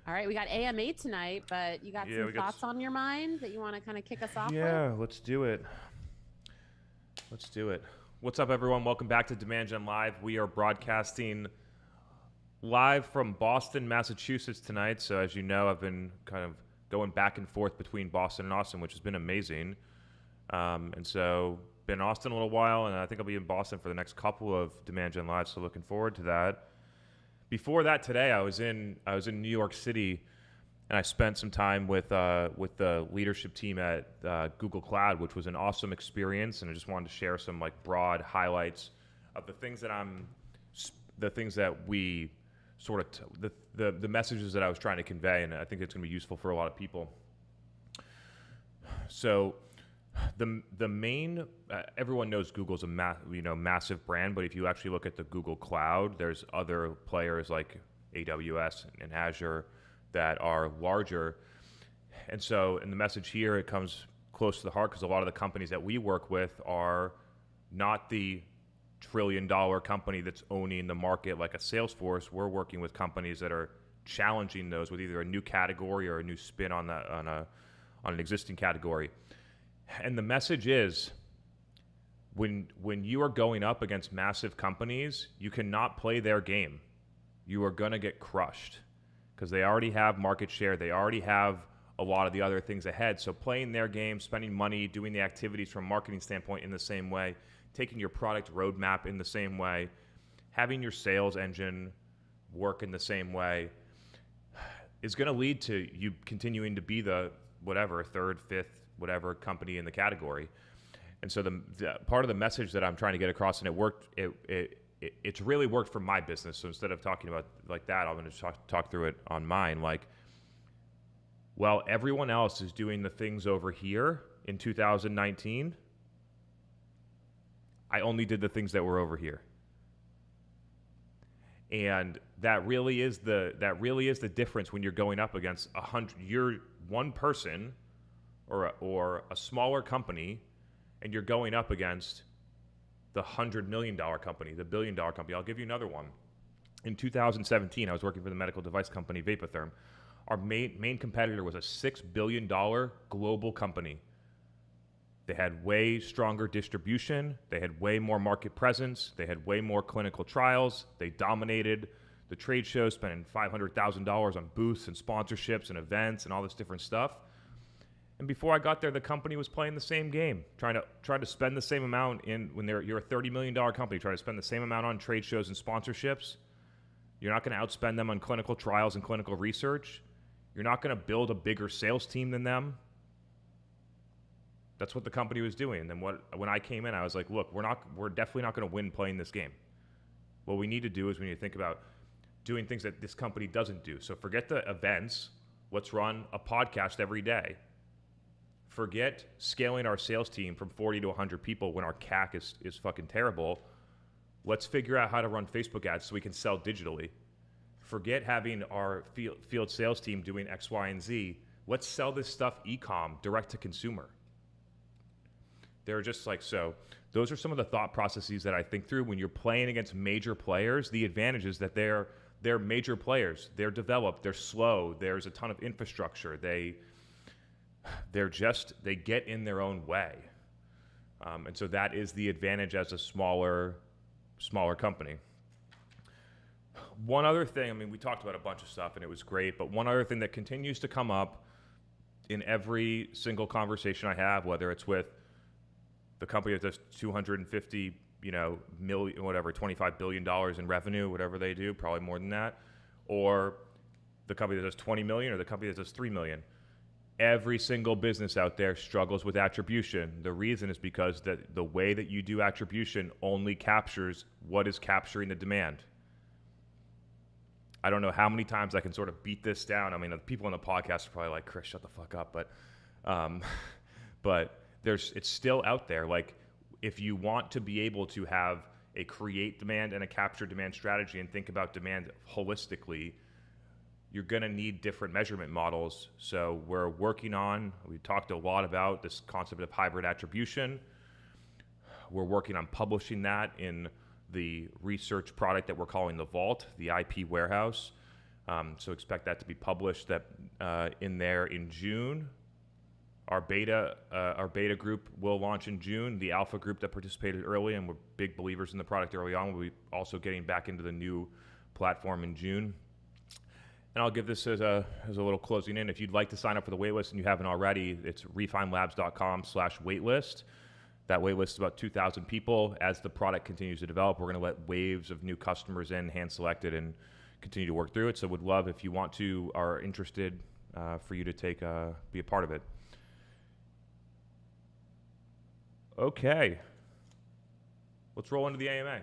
All right, we got AMA tonight, but you got some thoughts on your mind that you want to kind of kick us off with? Yeah, let's do it. Let's do it. What's up, everyone? Welcome back to Demand Gen Live. We are broadcasting live from Boston, Massachusetts tonight. So as you know, I've been kind of going back and forth between Boston and Austin, which has been amazing. And so been in Austin a little while, and I think I'll be in Boston for the next couple of Demand Gen Live, so looking forward to that. Before that, today I was in New York City, and I spent some time with the leadership team at Google Cloud, which was an awesome experience. And I just wanted to share some like broad highlights of the things that we sort of the messages that I was trying to convey, and I think it's going to be useful for a lot of people. So the main everyone knows Google's a massive brand, but if you actually look at the Google Cloud, there's other players like AWS and Azure that are larger. And so in the message here, it comes close to the heart because a lot of the companies that we work with are not the trillion-dollar company that's owning the market like a Salesforce. We're working with companies that are challenging those with either a new category or a new spin on an existing category. And the message is, when you are going up against massive companies, you cannot play their game. You are going to get crushed because they already have market share. They already have a lot of the other things ahead. So playing their game, spending money, doing the activities from a marketing standpoint in the same way, taking your product roadmap in the same way, having your sales engine work in the same way is going to lead to you continuing to be the whatever, third, fifth, whatever company in the category. And so the part of the message that I'm trying to get across, and it worked, it's really worked for my business. So instead of talking about like that, I'm going to talk through it on mine. Like, while everyone else is doing the things over here in 2019, I only did the things that were over here. And that really is the difference when you're going up against 100. You're one person or a smaller company, and you're going up against the $100 million company, the $1 billion company. I'll give you another one. In 2017, I was working for the medical device company Vapotherm. Our main competitor was a $6 billion global company. They had way stronger distribution. They had way more market presence. They had way more clinical trials. They dominated the trade shows, spending $500,000 on booths and sponsorships and events and all this different stuff. And before I got there, the company was playing the same game, trying to spend the same amount you're a $30 million company, trying to spend the same amount on trade shows and sponsorships. You're not going to outspend them on clinical trials and clinical research. You're not going to build a bigger sales team than them. That's what the company was doing. And then when I came in, I was like, look, we're definitely not going to win playing this game. What we need to do is we need to think about doing things that this company doesn't do. So forget the events. Let's run a podcast every day. Forget scaling our sales team from 40 to 100 people when our CAC is fucking terrible. Let's figure out how to run Facebook ads so we can sell digitally. Forget having our field sales team doing X, Y, and Z. Let's sell this stuff e-com, direct to consumer. They're just like, so those are some of the thought processes that I think through when you're playing against major players. The advantage is that they're major players. They're developed. They're slow. There's a ton of infrastructure. They get in their own way. And so that is the advantage as a smaller company. One other thing, I mean, we talked about a bunch of stuff and it was great, but one other thing that continues to come up in every single conversation I have, whether it's with the company that does 250, million, whatever, $25 billion in revenue, whatever they do, probably more than that, or the company that does 20 million or the company that does 3 million. Every single business out there struggles with attribution. The reason is because the way that you do attribution only captures what is capturing the demand. I don't know how many times I can sort of beat this down. I mean, the people on the podcast are probably like, Chris, shut the fuck up. But it's still out there. Like, if you want to be able to have a create demand and a capture demand strategy and think about demand holistically, you're going to need different measurement models. So we talked a lot about this concept of hybrid attribution. We're working on publishing that in the research product that we're calling the Vault, the IP warehouse. So expect that to be published in there in June. Our beta group will launch in June. The alpha group that participated early and were big believers in the product early on will be also getting back into the new platform in June. And I'll give this as a little closing in. If you'd like to sign up for the waitlist and you haven't already, it's refinelabs.com/waitlist. That waitlist is about 2,000 people. As the product continues to develop, we're going to let waves of new customers in, hand-selected, and continue to work through it. So would love, if you want to, are interested, for you to be a part of it. Okay. Let's roll into the AMA.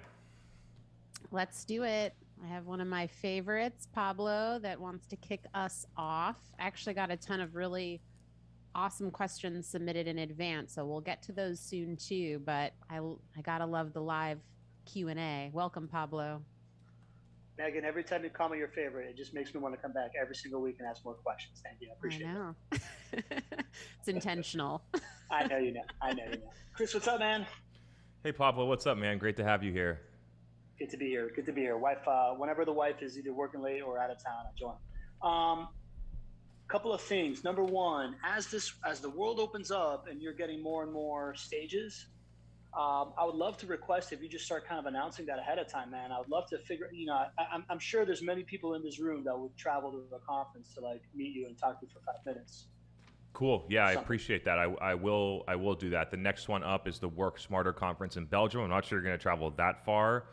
Let's do it. I have one of my favorites, Pablo, that wants to kick us off. I actually got a ton of really awesome questions submitted in advance, so we'll get to those soon too, but I gotta love the live Q&A. Welcome, Pablo. Megan, every time you call me your favorite, it just makes me want to come back every single week and ask more questions. Thank you. I appreciate it. It's intentional. I know you know. Chris, what's up, man? Hey, Pablo, what's up, man? Great to have you here. Good to be here. Wife, whenever the wife is either working late or out of town, I join. Couple of things. Number one, as the world opens up and you're getting more and more stages, I would love to request if you just start kind of announcing that ahead of time, man. I would love to figure, I'm sure there's many people in this room that would travel to a conference to like meet you and talk to you for 5 minutes. Cool. Yeah, I appreciate that. I will do that. The next one up is the Work Smarter conference in Belgium. I'm not sure you're going to travel that far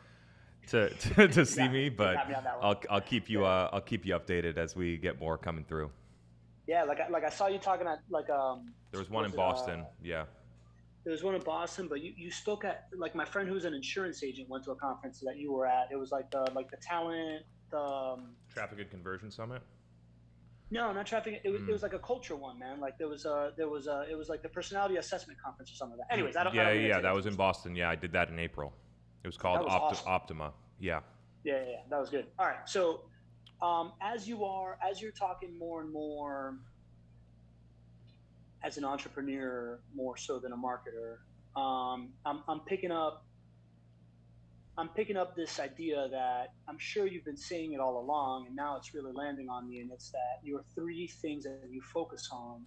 to see me, but I'll keep you updated as we get more coming through. Yeah, like I saw you talking at there was one in Boston. Yeah. There was one in Boston, but you spoke at, like, my friend who's an insurance agent went to a conference that you were at. It was like the talent, Traffic and Conversion Summit. No, not traffic. It was like a culture one, man. Like it was like the personality assessment conference or something like that. Anyways, I don't. Yeah. That was in Boston. Yeah, I did that in April. It was called awesome. Optima. Yeah. Yeah, that was good. All right, so as you're talking more and more as an entrepreneur, more so than a marketer, I'm picking up this idea that I'm sure you've been saying it all along, and now it's really landing on me. And it's that your 3 things that you focus on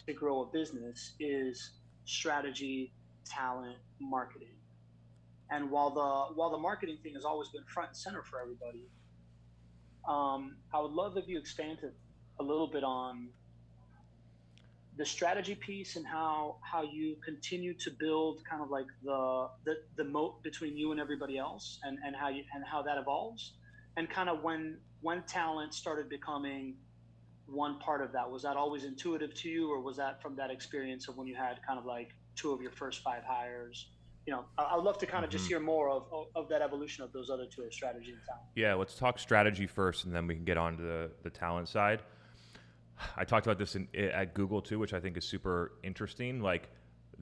to grow a business is strategy, talent, marketing. And while the marketing thing has always been front and center for everybody, I would love if you expand a little bit on the strategy piece and how you continue to build kind of like the moat between you and everybody else, and how that evolves, and kind of when talent started becoming one part of that. Was that always intuitive to you, or was that from that experience of when you had kind of like 2 of your first 5 hires? I'd love to kind of just hear more of that evolution of those other 2, strategy and talent. Yeah, let's talk strategy first, and then we can get on to the talent side. I talked about this at Google too, which I think is super interesting. Like,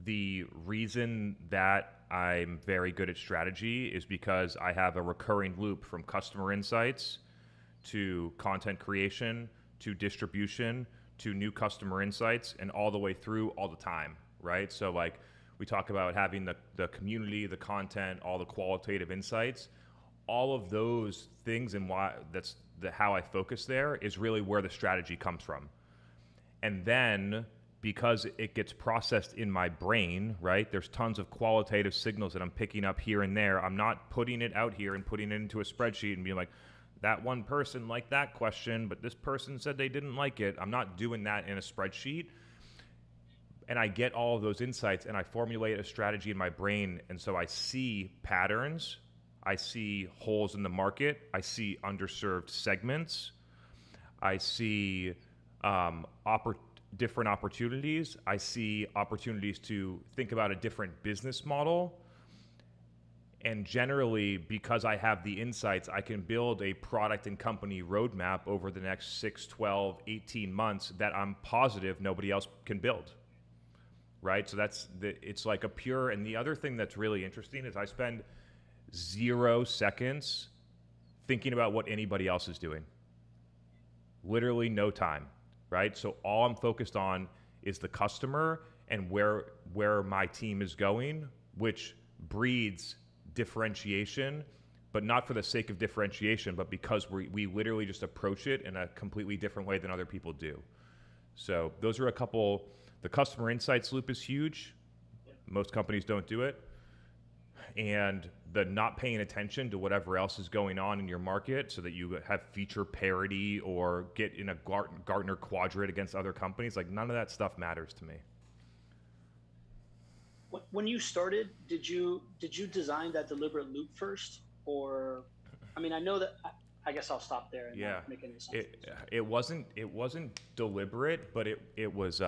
the reason that I'm very good at strategy is because I have a recurring loop from customer insights to content creation to distribution to new customer insights, and all the way through all the time, right? So like, we talk about having the community, the content, all the qualitative insights, all of those things, and why how I focus there is really where the strategy comes from. And then, because it gets processed in my brain, right, there's tons of qualitative signals that I'm picking up here and there. I'm not putting it out here and putting it into a spreadsheet and being like, that one person liked that question, but this person said they didn't like it. I'm not doing that in a spreadsheet. And I get all of those insights, and I formulate a strategy in my brain. And so I see patterns, I see holes in the market, I see underserved segments, I see different opportunities, I see opportunities to think about a different business model. And generally, because I have the insights, I can build a product and company roadmap over the next 6, 12, 18 months that I'm positive nobody else can build. Right? So it's like a pure, and the other thing that's really interesting is I spend 0 seconds thinking about what anybody else is doing. Literally no time, right? So all I'm focused on is the customer and where my team is going, which breeds differentiation, but not for the sake of differentiation, but because we literally just approach it in a completely different way than other people do. So those are a couple. The customer insights loop is huge. Most companies don't do it. And the not paying attention to whatever else is going on in your market so that you have feature parity or get in a Gartner quadrant against other companies, like none of that stuff matters to me. When you started, did you design that deliberate loop first? Or, I mean, I know that, I guess I'll stop there and not make any assumptions. It wasn't deliberate, but it was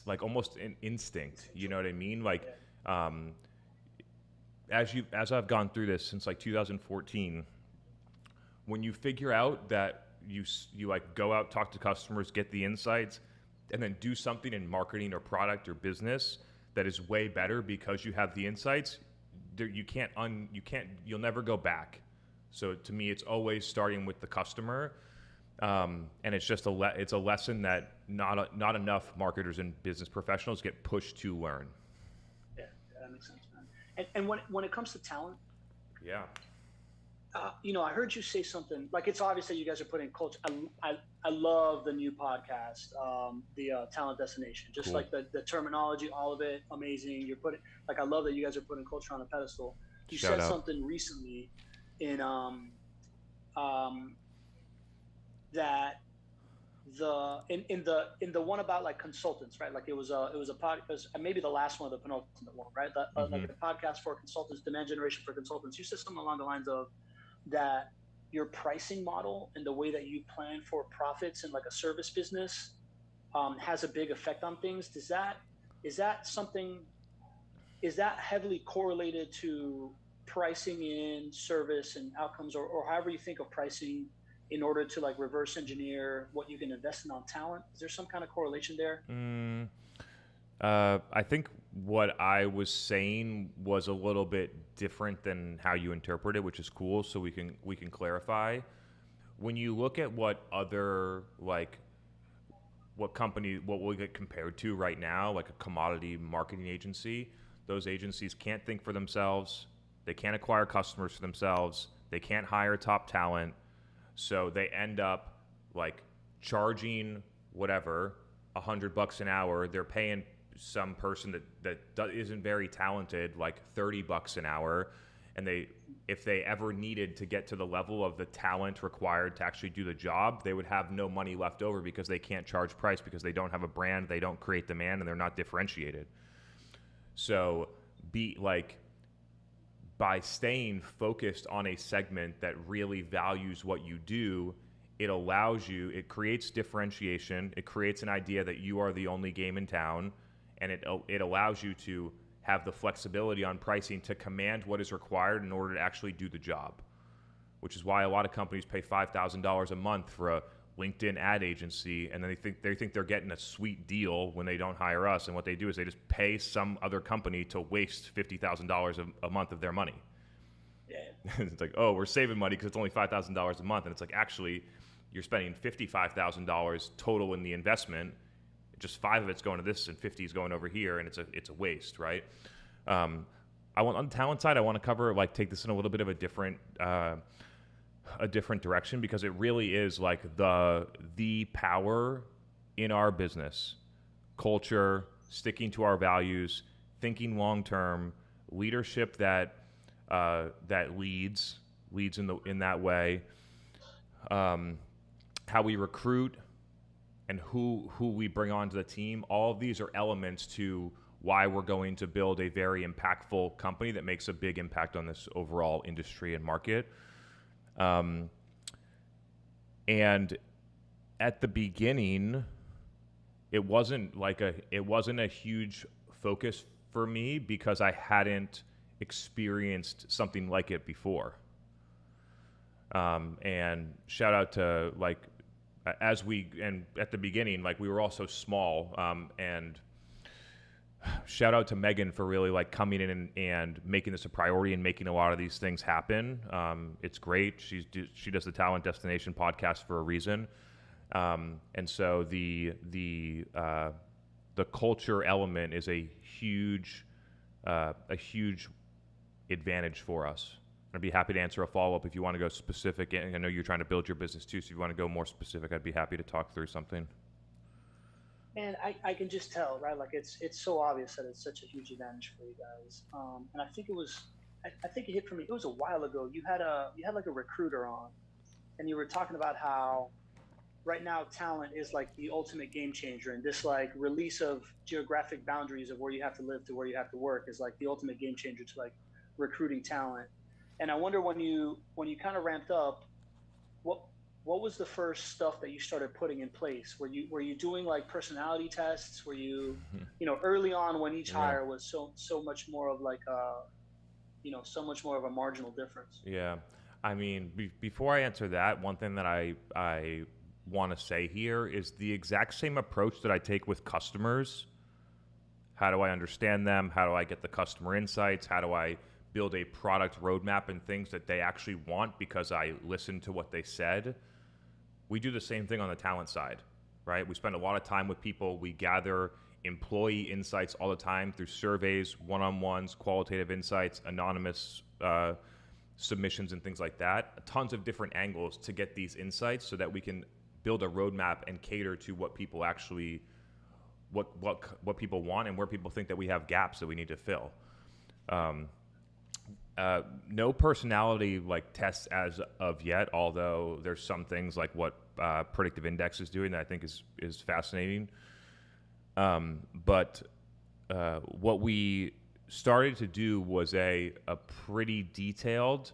like almost an instinct. You know what I mean? Like, as I've gone through this since like 2014, when you figure out that you like go out, talk to customers, get the insights, and then do something in marketing or product or business that is way better because you have the insights, you'll never go back. So to me, it's always starting with the customer. And it's just it's a lesson that not enough marketers and business professionals get pushed to learn. Yeah, that makes sense, man. And when it comes to talent, I heard you say something like, it's obvious that you guys are putting culture. I love the new podcast, the Talent Destination. Just cool. Like the terminology, all of it, amazing. You're putting I love that you guys are putting culture on a pedestal. You said something recently in that in the one about like consultants, right? Like it was a podcast, maybe the last one, the penultimate one, right? Like a podcast for consultants, demand generation for consultants. You said something along the lines of that your pricing model and the way that you plan for profits in like a service business has a big effect on things. Is that heavily correlated to pricing in service and outcomes, or however you think of pricing in order to like reverse engineer what you can invest in on talent? Is there some kind of correlation there? I think what I was saying was a little bit different than how you interpret it, which is cool. So we can clarify. When you look at what other what we get compared to right now, like a commodity marketing agency, those agencies can't think for themselves. They can't acquire customers for themselves. They can't hire top talent. So they end up like charging whatever $100 an hour. They're paying some person that isn't very talented like $30 an hour, and if they ever needed to get to the level of the talent required to actually do the job, they would have no money left over because they can't charge price, because they don't have a brand, they don't create demand, and they're not differentiated. So by staying focused on a segment that really values what you do, it creates differentiation. It creates an idea that you are the only game in town, and it allows you to have the flexibility on pricing to command what is required in order to actually do the job, which is why a lot of companies pay $5,000 a month for a LinkedIn ad agency, and then they think they're getting a sweet deal when they don't hire us. And what they do is they just pay some other company to waste $50,000 a month of their money. Yeah. It's like, oh, we're saving money because it's only $5,000 a month, and it's like, actually, you're spending $55,000 total in the investment. Just 5 of it's going to this, and 50 is going over here, and it's a waste, right? On the talent side, I want to cover take this in a little bit of a different direction, because it really is like the power in our business: culture, sticking to our values, thinking long term, leadership that leads in that way, how we recruit, and who we bring onto the team. All of these are elements to why we're going to build a very impactful company that makes a big impact on this overall industry and market. And at the beginning, it wasn't a huge focus for me because I hadn't experienced something like it before. And shout out to at the beginning, we were all so small, and shout out to Megan for really coming in and making this a priority and making a lot of these things happen. It's great. She does the Talent Destination podcast for a reason. And so the culture element is a huge advantage for us. I'd be happy to answer a follow-up if you want to go specific. And I know you're trying to build your business too, so if you want to go more specific, I'd be happy to talk through something. And I can just tell, right? Like it's so obvious that it's such a huge advantage for you guys. And I think I think it hit for me. It was a while ago. You had like a recruiter on, and you were talking about how right now talent is like the ultimate game changer, and this like release of geographic boundaries of where you have to live to where you have to work is like the ultimate game changer to like recruiting talent. And I wonder when you kind of ramped up, what was the first stuff that you started putting in place? Were you doing like personality tests? Were you early on when each hire was so much more of like so much more of a marginal difference? Yeah, I mean, before I answer that, one thing that I want to say here is the exact same approach that I take with customers. How do I understand them? How do I get the customer insights? How do I build a product roadmap and things that they actually want because I listened to what they said? We do the same thing on the talent side, right? We spend a lot of time with people. We gather employee insights all the time through surveys, one-on-ones, qualitative insights, anonymous submissions and things like that. Tons of different angles to get these insights so that we can build a roadmap and cater to what people actually, what people want and where people think that we have gaps that we need to fill. No personality like tests as of yet, although there's some things like what Predictive Index is doing that I think is fascinating. But what we started to do was a pretty detailed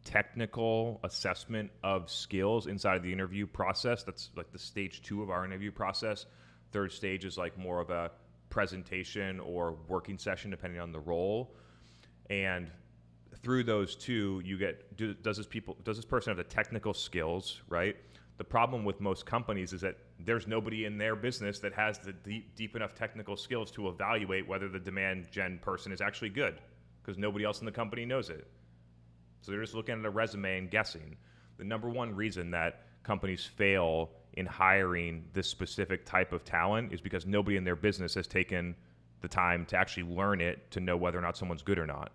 technical assessment of skills inside of the interview process. That's like the stage 2 of our interview process. Third stage is like more of a presentation or working session depending on the role. And through those two, you get, does this person have the technical skills, right? The problem with most companies is that there's nobody in their business that has the deep enough technical skills to evaluate whether the demand gen person is actually good, because nobody else in the company knows it. So they're just looking at a resume and guessing. The number one reason that companies fail in hiring this specific type of talent is because nobody in their business has taken the time to actually learn it to know whether or not someone's good or not.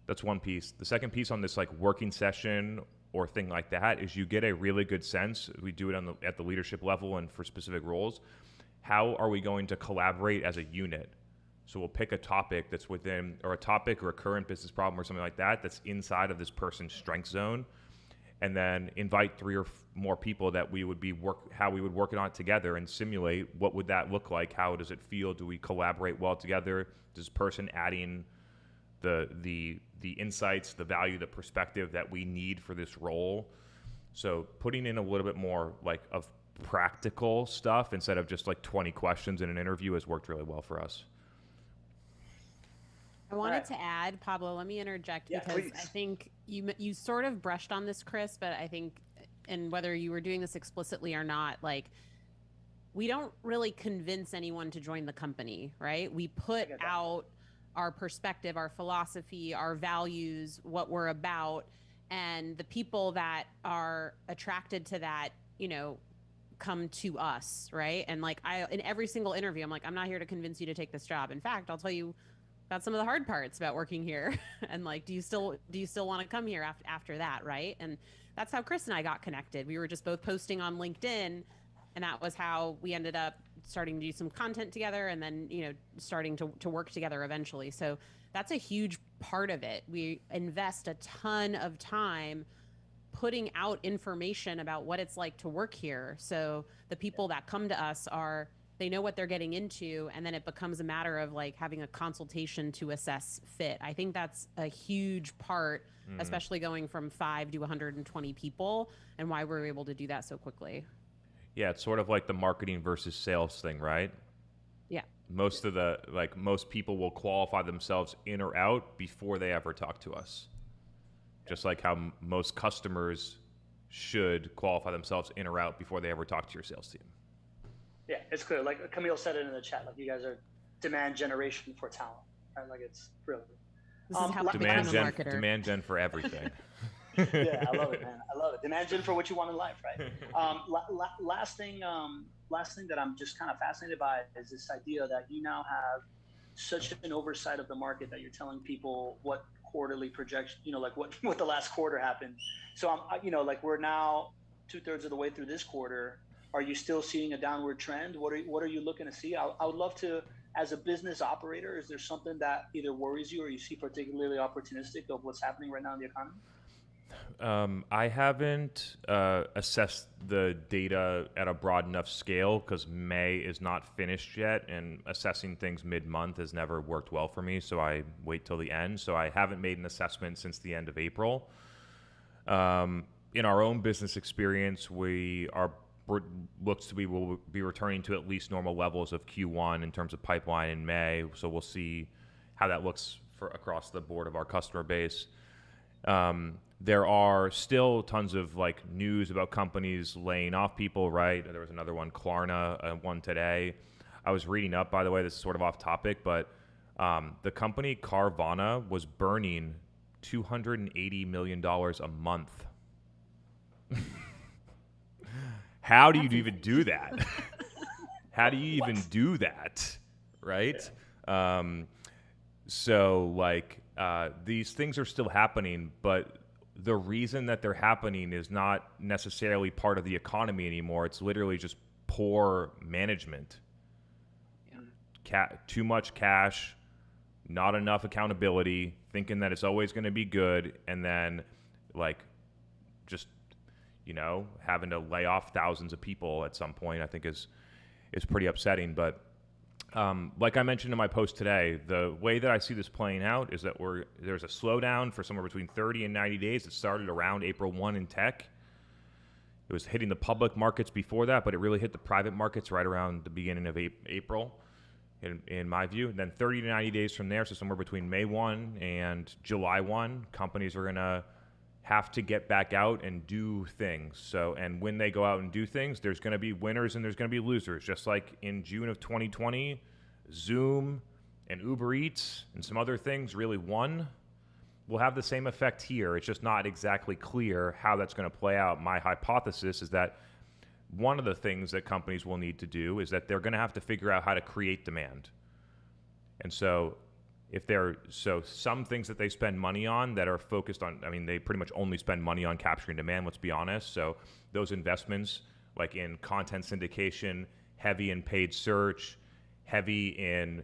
That's one piece. The second piece on this like working session or thing like that is you get a really good sense. We do it at the leadership level and for specific roles. How are we going to collaborate as a unit? So we'll pick a topic that's within, or a topic or a current business problem or something like that that's inside of this person's strength zone, and then invite 3 or more people that we would how we would work on it together and simulate what would that look like? How does it feel? Do we collaborate well together? Does this person adding the insights, the value, the perspective that we need for this role? So putting in a little bit more like of practical stuff instead of just like 20 questions in an interview has worked really well for us. I wanted to add, Pablo, let me interject because please. I think you sort of brushed on this, Chris, but I think, and whether you were doing this explicitly or not, like we don't really convince anyone to join the company, right? We put out our perspective, our philosophy, our values, what we're about, and the people that are attracted to that, come to us, right? And like in every single interview, I'm like, I'm not here to convince you to take this job. In fact, I'll tell you about some of the hard parts about working here. And like, do you still want to come here after that, right? And that's how Chris and I got connected. We were just both posting on LinkedIn, and that was how we ended up starting to do some content together and then, starting to work together eventually. So that's a huge part of it. We invest a ton of time putting out information about what it's like to work here. So the people that come to us they know what they're getting into, and then it becomes a matter of like having a consultation to assess fit. I think that's a huge part, especially going from 5 to 120 people, and why we're able to do that so quickly. Yeah, it's sort of like the marketing versus sales thing, right? Yeah. Most people will qualify themselves in or out before they ever talk to us. Just like how most customers should qualify themselves in or out before they ever talk to your sales team. Yeah, it's clear. Like Camille said it in the chat, like you guys are demand generation for talent. Right? Like it's brilliant. This is how marketer. Demand gen for everything. Yeah, I love it, man. I love it. Demand gen for what you want in life, right? Last thing that I'm just kind of fascinated by is this idea that you now have such an oversight of the market that you're telling people what quarterly projection, like what the last quarter happened. So like we're now 2/3 of the way through this quarter. Are you still seeing a downward trend? What are you looking to see? I would love to, as a business operator, is there something that either worries you or you see particularly opportunistic of what's happening right now in the economy? I haven't assessed the data at a broad enough scale because May is not finished yet, and assessing things mid-month has never worked well for me, so I wait till the end. So I haven't made an assessment since the end of April. In our own business experience, we'll be returning to at least normal levels of Q1 in terms of pipeline in May. So we'll see how that looks across the board of our customer base. There are still tons of news about companies laying off people, right? There was another one, Klarna, one today. I was reading up, by the way, this is sort of off topic, but the company Carvana was burning $280 million a month. How do you even do that? How do you even do that, right? These things are still happening, but the reason that they're happening is not necessarily part of the economy anymore. It's literally just poor management. Too much cash, not enough accountability, thinking that it's always going to be good, and then having to lay off thousands of people at some point, I think is pretty upsetting. But like I mentioned in my post today, the way that I see this playing out is that there's a slowdown for somewhere between 30 and 90 days. It started around April 1 in tech. It was hitting the public markets before that, but it really hit the private markets right around the beginning of April, in my view. And then 30 to 90 days from there, so somewhere between May 1 and July 1, companies are going to have to get back out and do things. And when they go out and do things, there's going to be winners and there's going to be losers. Just like in June of 2020, Zoom and Uber Eats and some other things really won. We'll have the same effect here. It's just not exactly clear how that's going to play out. My hypothesis is that one of the things that companies will need to do is that they're going to have to figure out how to create demand. And so some things that they spend money on that are focused on, they pretty much only spend money on capturing demand, let's be honest. So those investments, like in content syndication, heavy in paid search, heavy in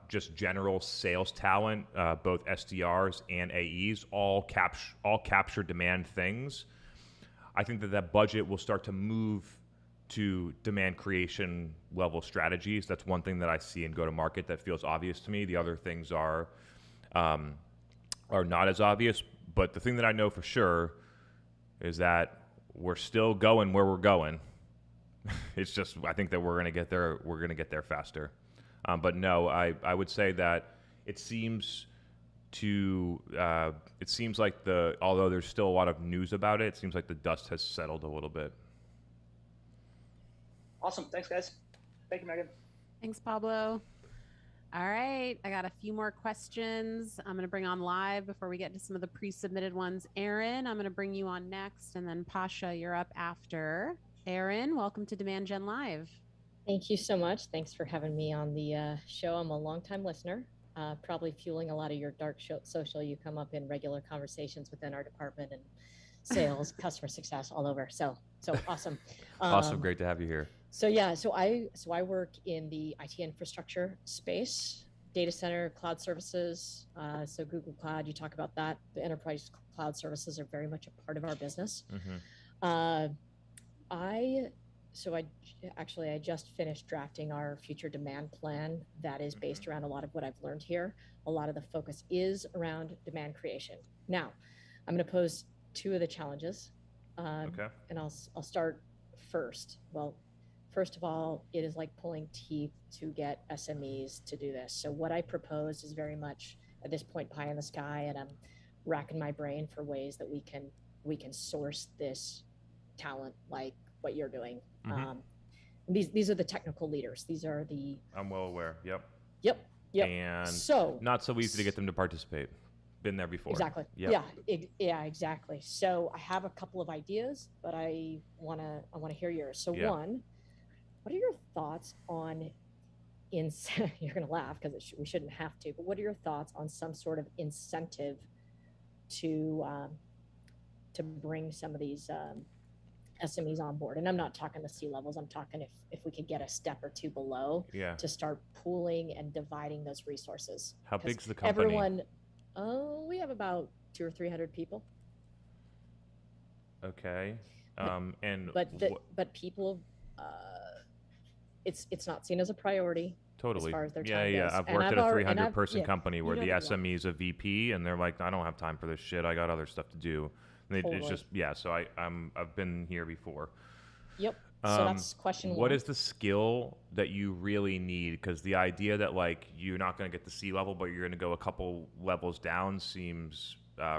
just general sales talent, both SDRs and AEs, all capture demand things. I think that budget will start to move to demand creation level strategies. That's one thing that I see in go-to-market that feels obvious to me. The other things are not as obvious. But the thing that I know for sure is that we're still going where we're going. It's just, I think that we're going to get there. We're going to get there faster. But no, I would say that it seems like although there's still a lot of news about it, it seems like the dust has settled a little bit. Awesome. Thanks, guys. Thank you, Megan. Thanks, Pablo. All right. I got a few more questions I'm going to bring on live before we get to some of the pre-submitted ones. Aaron, I'm going to bring you on next, and then Pasha, you're up after. Aaron, welcome to Demand Gen Live. Thank you so much. Thanks for having me on the show. I'm a longtime listener, probably fueling a lot of your dark social. You come up in regular conversations within our department and sales, customer success, all over. So awesome. Awesome. Great to have you here. So I work in the IT infrastructure space, data center, cloud services. So Google Cloud, you talk about that. The enterprise cloud services are very much a part of our business. Mm-hmm. I just finished drafting our future demand plan that is based around a lot of what I've learned here. A lot of the focus is around demand creation. Now, I'm going to pose two of the challenges, and I'll start first. Well, first of all, it is like pulling teeth to get SMEs to do this. So what I propose is very much at this point pie in the sky, and I'm racking my brain for ways that we can source this talent like what you're doing. Mm-hmm. These are the technical leaders. These are the. I'm well aware. Yep. And so not so easy to get them to participate. Been there before. Exactly. Yep. Yeah, exactly. So I have a couple of ideas, but I wanna hear yours. So yeah. One, what are your thoughts on you're going to laugh because we shouldn't have to, but what are your thoughts on some sort of incentive to bring some of these SMEs on board? And I'm not talking the C levels. I'm talking if we could get a step or two below to start pooling and dividing those resources. How big's the company? We have about 200 or 300 people. Okay. But people, it's not seen as a priority. Totally. As far as their time goes. I've worked at a 300-person company where the SME is a VP, and they're like, I don't have time for this shit. I got other stuff to do. And it's just So I've been here before. Yep. So that's question one. What is the skill that you really need? Because the idea that like you're not going to get the C level, but you're going to go a couple levels down seems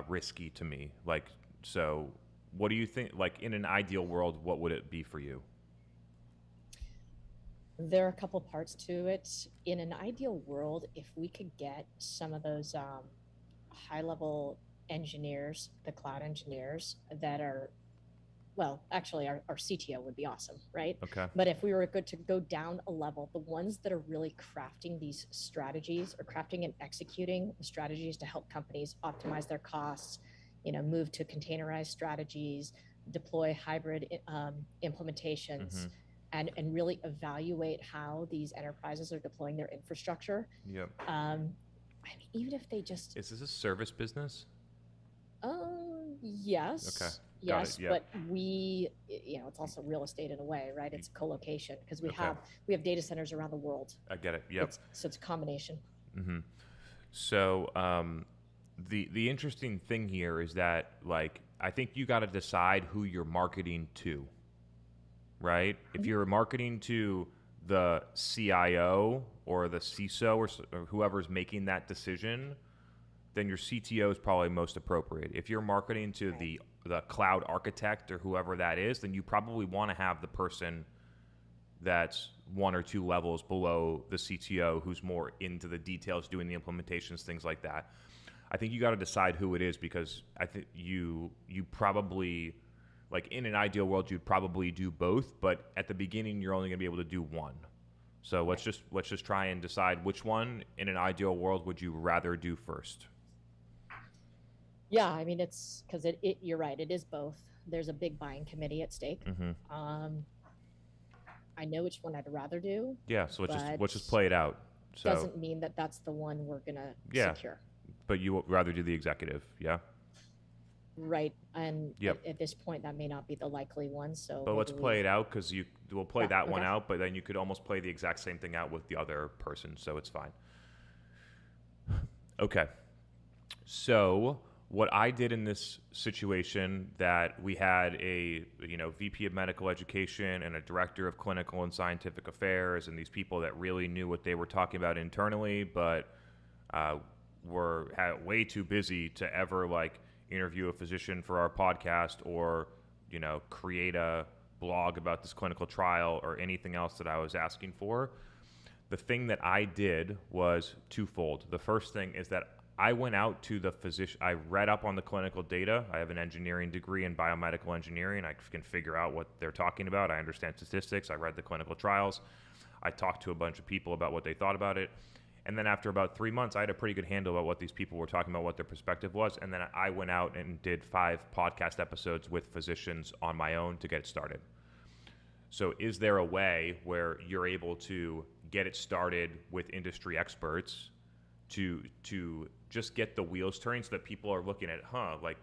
risky to me. Like, so what do you think? Like in an ideal world, what would it be for you? There are a couple parts to it. In an ideal world, if we could get some of those high-level engineers, the cloud engineers that are, well, actually our CTO would be awesome, right? Okay. But if we were good to go down a level, the ones that are really crafting these strategies or crafting and executing the strategies to help companies optimize their costs, move to containerized strategies, deploy hybrid implementations, and really evaluate how these enterprises are deploying their infrastructure. Yep. Even if they just... Is this a service business? Yes. Okay. Yes, but it's also real estate in a way, right? It's co-location because we have data centers around the world. I get it. Yep. So it's a combination. Mm-hmm. So the interesting thing here is that like I think you got to decide who you're marketing to, right? If you're marketing to the CIO or the CISO or whoever's making that decision, then your CTO is probably most appropriate. If you're marketing to the cloud architect or whoever that is, then you probably want to have the person that's one or two levels below the CTO who's more into the details, doing the implementations, things like that. I think you got to decide who it is because I think you probably, like in an ideal world, you'd probably do both, but at the beginning, you're only going to be able to do one. So let's just try and decide which one in an ideal world would you rather do first. Yeah, I mean, it's because you're right. It is both. There's a big buying committee at stake. I know which one I'd rather do. Yeah, so let's just play it out. So doesn't mean that that's the one we're gonna secure. But you would rather do the executive, yeah? Right, and at this point, that may not be the likely one. So, but let's play it out because we'll play that one out. But then you could almost play the exact same thing out with the other person, so it's fine. Okay, so what I did in this situation, that we had a VP of medical education and a director of clinical and scientific affairs, and these people that really knew what they were talking about internally, but were way too busy to ever like interview a physician for our podcast or create a blog about this clinical trial or anything else that I was asking for. The thing that I did was twofold. The first thing is that I went out to the physician. I read up on the clinical data. I have an engineering degree in biomedical engineering. I can figure out what they're talking about. I understand statistics. I read the clinical trials. I talked to a bunch of people about what they thought about it. And then after about 3 months, I had a pretty good handle about what these people were talking about, what their perspective was. And then I went out and did 5 podcast episodes with physicians on my own to get it started. So is there a way where you're able to get it started with industry experts to just get the wheels turning so that people are looking at, like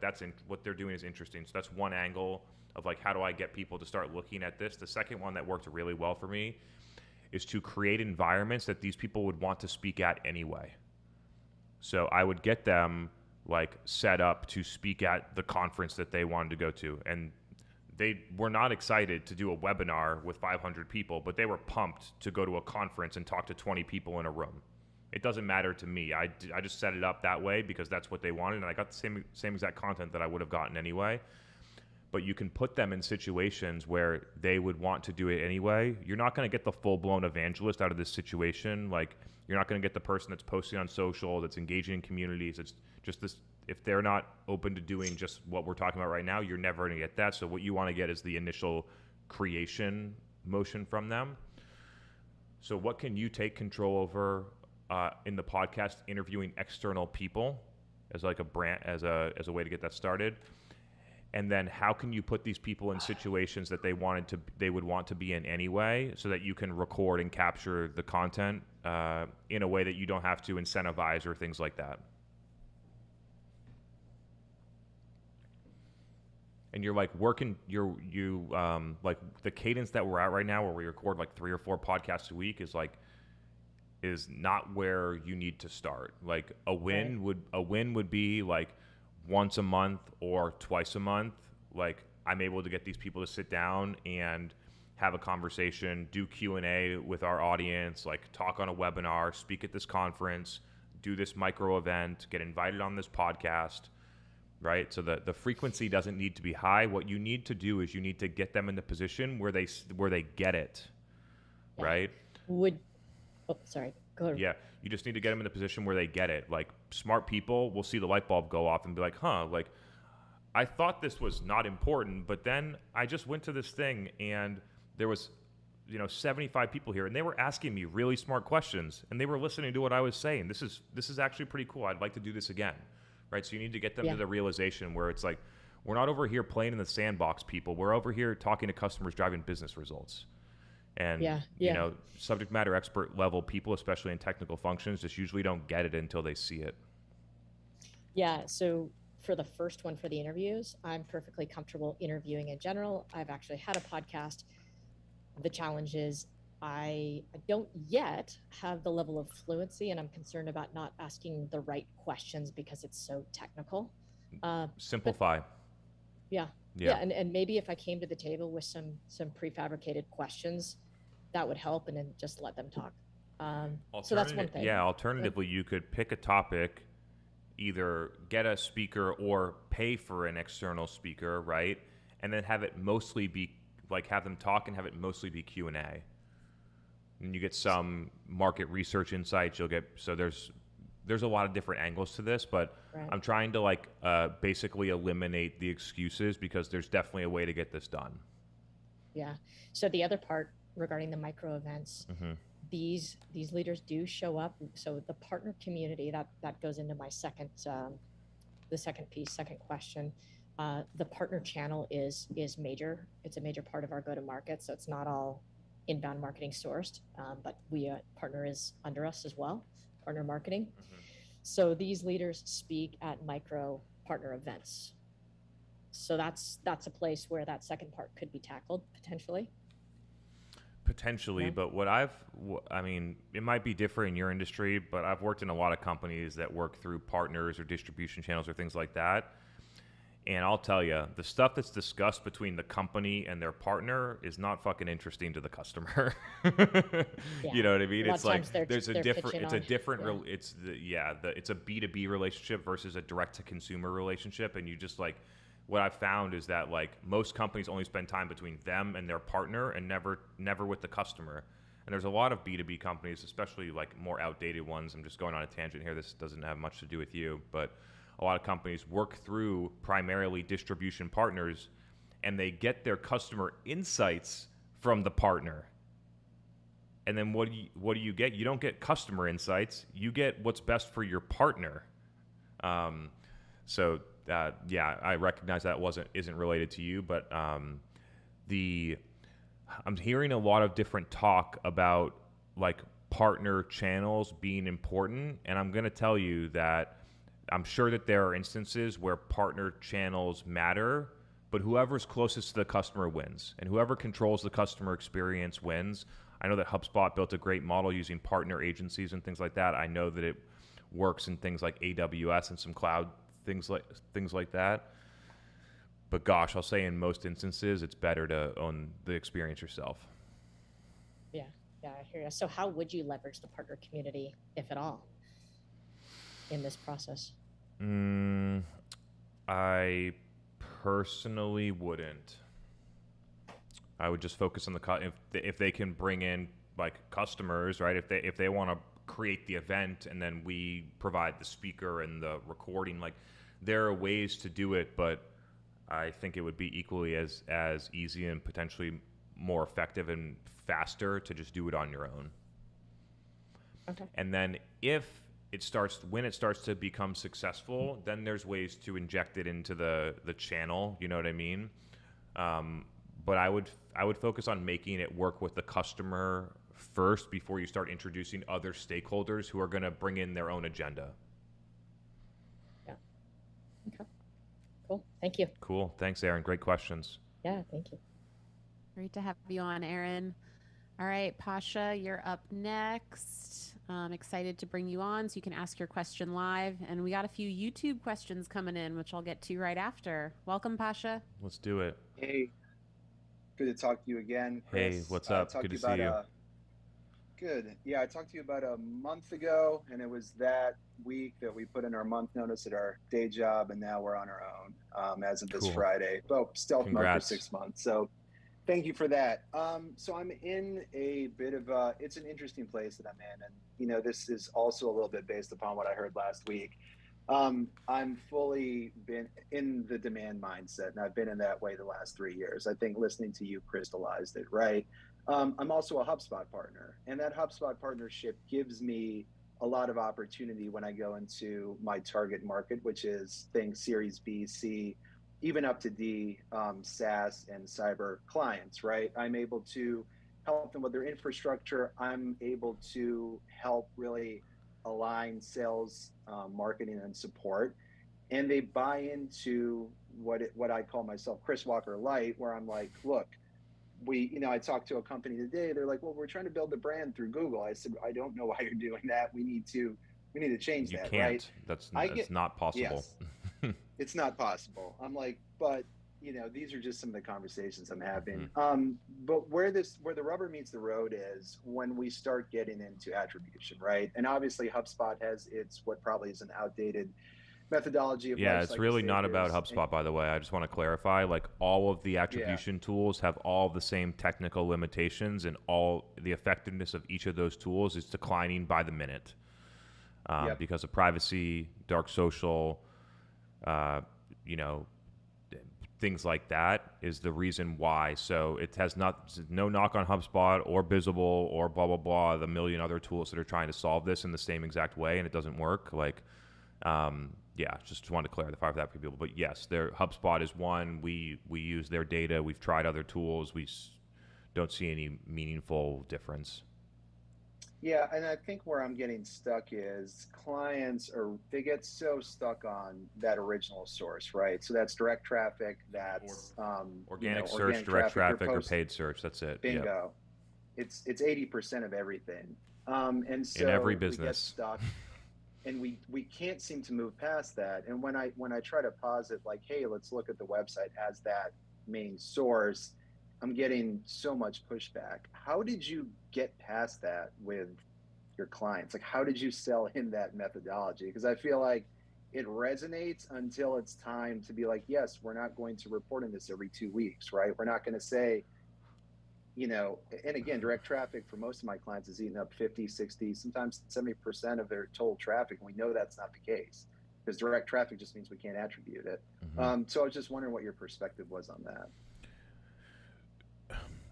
what they're doing is interesting. So that's one angle of like, how do I get people to start looking at this? The second one that worked really well for me is to create environments that these people would want to speak at anyway. So I would get them like set up to speak at the conference that they wanted to go to. And they were not excited to do a webinar with 500 people, but they were pumped to go to a conference and talk to 20 people in a room. It doesn't matter to me. I just set it up that way because that's what they wanted, and I got the same exact content that I would have gotten anyway. But you can put them in situations where they would want to do it anyway. You're not going to get the full-blown evangelist out of this situation. Like, you're not going to get the person that's posting on social, that's engaging in communities. It's just this. If they're not open to doing just what we're talking about right now, you're never going to get that. So what you want to get is the initial creation motion from them. So what can you take control over in the podcast, interviewing external people as like a brand, as a way to get that started? And then how can you put these people in situations that they would want to be in anyway, so that you can record and capture the content in a way that you don't have to incentivize or things like that? And you're like working, like the cadence that we're at right now, where we record like 3 or 4 podcasts a week, is not where you need to start. Like a win would be like once a month or twice a month. Like I'm able to get these people to sit down and have a conversation, do Q&A with our audience, like talk on a webinar, speak at this conference, do this micro event, get invited on this podcast. Right? So the frequency doesn't need to be high. What you need to do is you need to get them in the position where they get it. Yeah. Right? Sorry. Go ahead. Yeah. You just need to get them in the position where they get it. Like smart people will see the light bulb go off and be like, like I thought this was not important, but then I just went to this thing and there was, 75 people here and they were asking me really smart questions and they were listening to what I was saying. This is actually pretty cool. I'd like to do this again. Right, so you need to get them to the realization where it's like, we're not over here playing in the sandbox, people. We're over here talking to customers, driving business results. And, subject matter expert level people, especially in technical functions, just usually don't get it until they see it. Yeah, so for the first one, for the interviews, I'm perfectly comfortable interviewing in general. I've actually had a podcast. The challenge is I don't yet have the level of fluency, and I'm concerned about not asking the right questions because it's so technical. Simplify. Yeah. And maybe if I came to the table with some prefabricated questions, that would help, and then just let them talk. So that's one thing. Yeah. Alternatively, you could pick a topic, either get a speaker or pay for an external speaker, right? And then have it mostly be like, have them talk and have it mostly be Q&A. And you get some market research insights. So there's a lot of different angles to this, but right. I'm trying to basically eliminate the excuses, because there's definitely a way to get this done. Yeah. So the other part regarding the micro events, these leaders do show up. So the partner community, that goes into my second question. The partner channel is major. It's a major part of our go-to-market. So it's not all inbound marketing sourced, but partner is under us as well, partner marketing. So these leaders speak at micro partner events. So that's a place where that second part could be tackled potentially. Potentially, but it might be different in your industry, but I've worked in a lot of companies that work through partners or distribution channels or things like that. And I'll tell you, the stuff that's discussed between the company and their partner is not fucking interesting to the customer. You know what I mean? It's like it's a B2B relationship versus a direct to consumer relationship. And you just what I've found is that most companies only spend time between them and their partner and never with the customer. And there's a lot of B2B companies, especially more outdated ones. I'm just going on a tangent here. This doesn't have much to do with you, but a lot of companies work through primarily distribution partners, and they get their customer insights from the partner. And then what do you get? You don't get customer insights. You get what's best for your partner. I recognize that isn't related to you, but I'm hearing a lot of different talk about partner channels being important, and I'm going to tell you that I'm sure that there are instances where partner channels matter, but whoever's closest to the customer wins, and whoever controls the customer experience wins. I know that HubSpot built a great model using partner agencies and things like that. I know that it works in things like AWS and some cloud things like that. But gosh, I'll say in most instances, it's better to own the experience yourself. Yeah, I hear you. So how would you leverage the partner community, if at all, in this process? I personally wouldn't. I would just focus on if they can bring in customers, right? If they want to create the event and then we provide the speaker and the recording, there are ways to do it, but I think it would be equally as easy and potentially more effective and faster to just do it on your own. Okay. And then when it starts to become successful, then there's ways to inject it into the channel. You know what I mean? But I would focus on making it work with the customer first before you start introducing other stakeholders who are going to bring in their own agenda. Yeah. Okay. Cool. Thank you. Cool. Thanks, Aaron. Great questions. Yeah. Thank you. Great to have you on, Aaron. All right, Pasha, you're up next. I'm excited to bring you on so you can ask your question live. And we got a few YouTube questions coming in, which I'll get to right after. Welcome, Pasha. Let's do it. Hey, good to talk to you again, Chris. Hey, what's up? Good to see you. Good. Yeah, I talked to you about a month ago, and it was that week that we put in our month notice at our day job, and now we're on our own as of this Friday. But stealth mode for 6 months. So thank you for that. So I'm in a bit of it's an interesting place that I'm in. And, you know, this is also a little bit based upon what I heard last week. I'm fully been in the demand mindset, and I've been in that way the last 3 years. I think listening to you crystallized it, right? I'm also a HubSpot partner, and that HubSpot partnership gives me a lot of opportunity when I go into my target market, which is things Series B, C, even up to D, SaaS and cyber clients, right? I'm able to help them with their infrastructure. I'm able to help really align sales, marketing, and support. And they buy into what I call myself Chris Walker Light, where I'm like, look, I talked to a company today. They're like, well, we're trying to build a brand through Google. I said, I don't know why you're doing that. We need to change that. You can't. Right? That's not possible. Yes, it's not possible. I'm like, but these are just some of the conversations I'm having. But where the rubber meets the road is when we start getting into attribution, right? And obviously HubSpot has what probably is an outdated methodology of it's really not about HubSpot, by the way. I just want to clarify, like, all of the attribution tools have all the same technical limitations, and all the effectiveness of each of those tools is declining by the minute because of privacy, dark social, things like that is the reason why. So it has no knock on HubSpot or Visible or blah, blah, blah, the million other tools that are trying to solve this in the same exact way, and it doesn't work. Like, just wanted to clarify that for people. But yes, HubSpot is one. We use their data. We've tried other tools. We don't see any meaningful difference. Yeah, and I think where I'm getting stuck is clients they get so stuck on that original source, right? So that's direct traffic, that's organic search, direct traffic, or paid search. That's it. Bingo. Yep. It's 80% of everything. And so in every business, we get stuck, and we can't seem to move past that. And when I try to posit like, hey, let's look at the website as that main source, I'm getting so much pushback. How did you get past that with your clients? Like, how did you sell in that methodology? Because I feel like it resonates until it's time to be like, yes, we're not going to report on this every 2 weeks, right? We're not going to say, and again, direct traffic for most of my clients is eating up 50, 60, sometimes 70% of their total traffic. And we know that's not the case, because direct traffic just means we can't attribute it. Mm-hmm. So I was just wondering what your perspective was on that.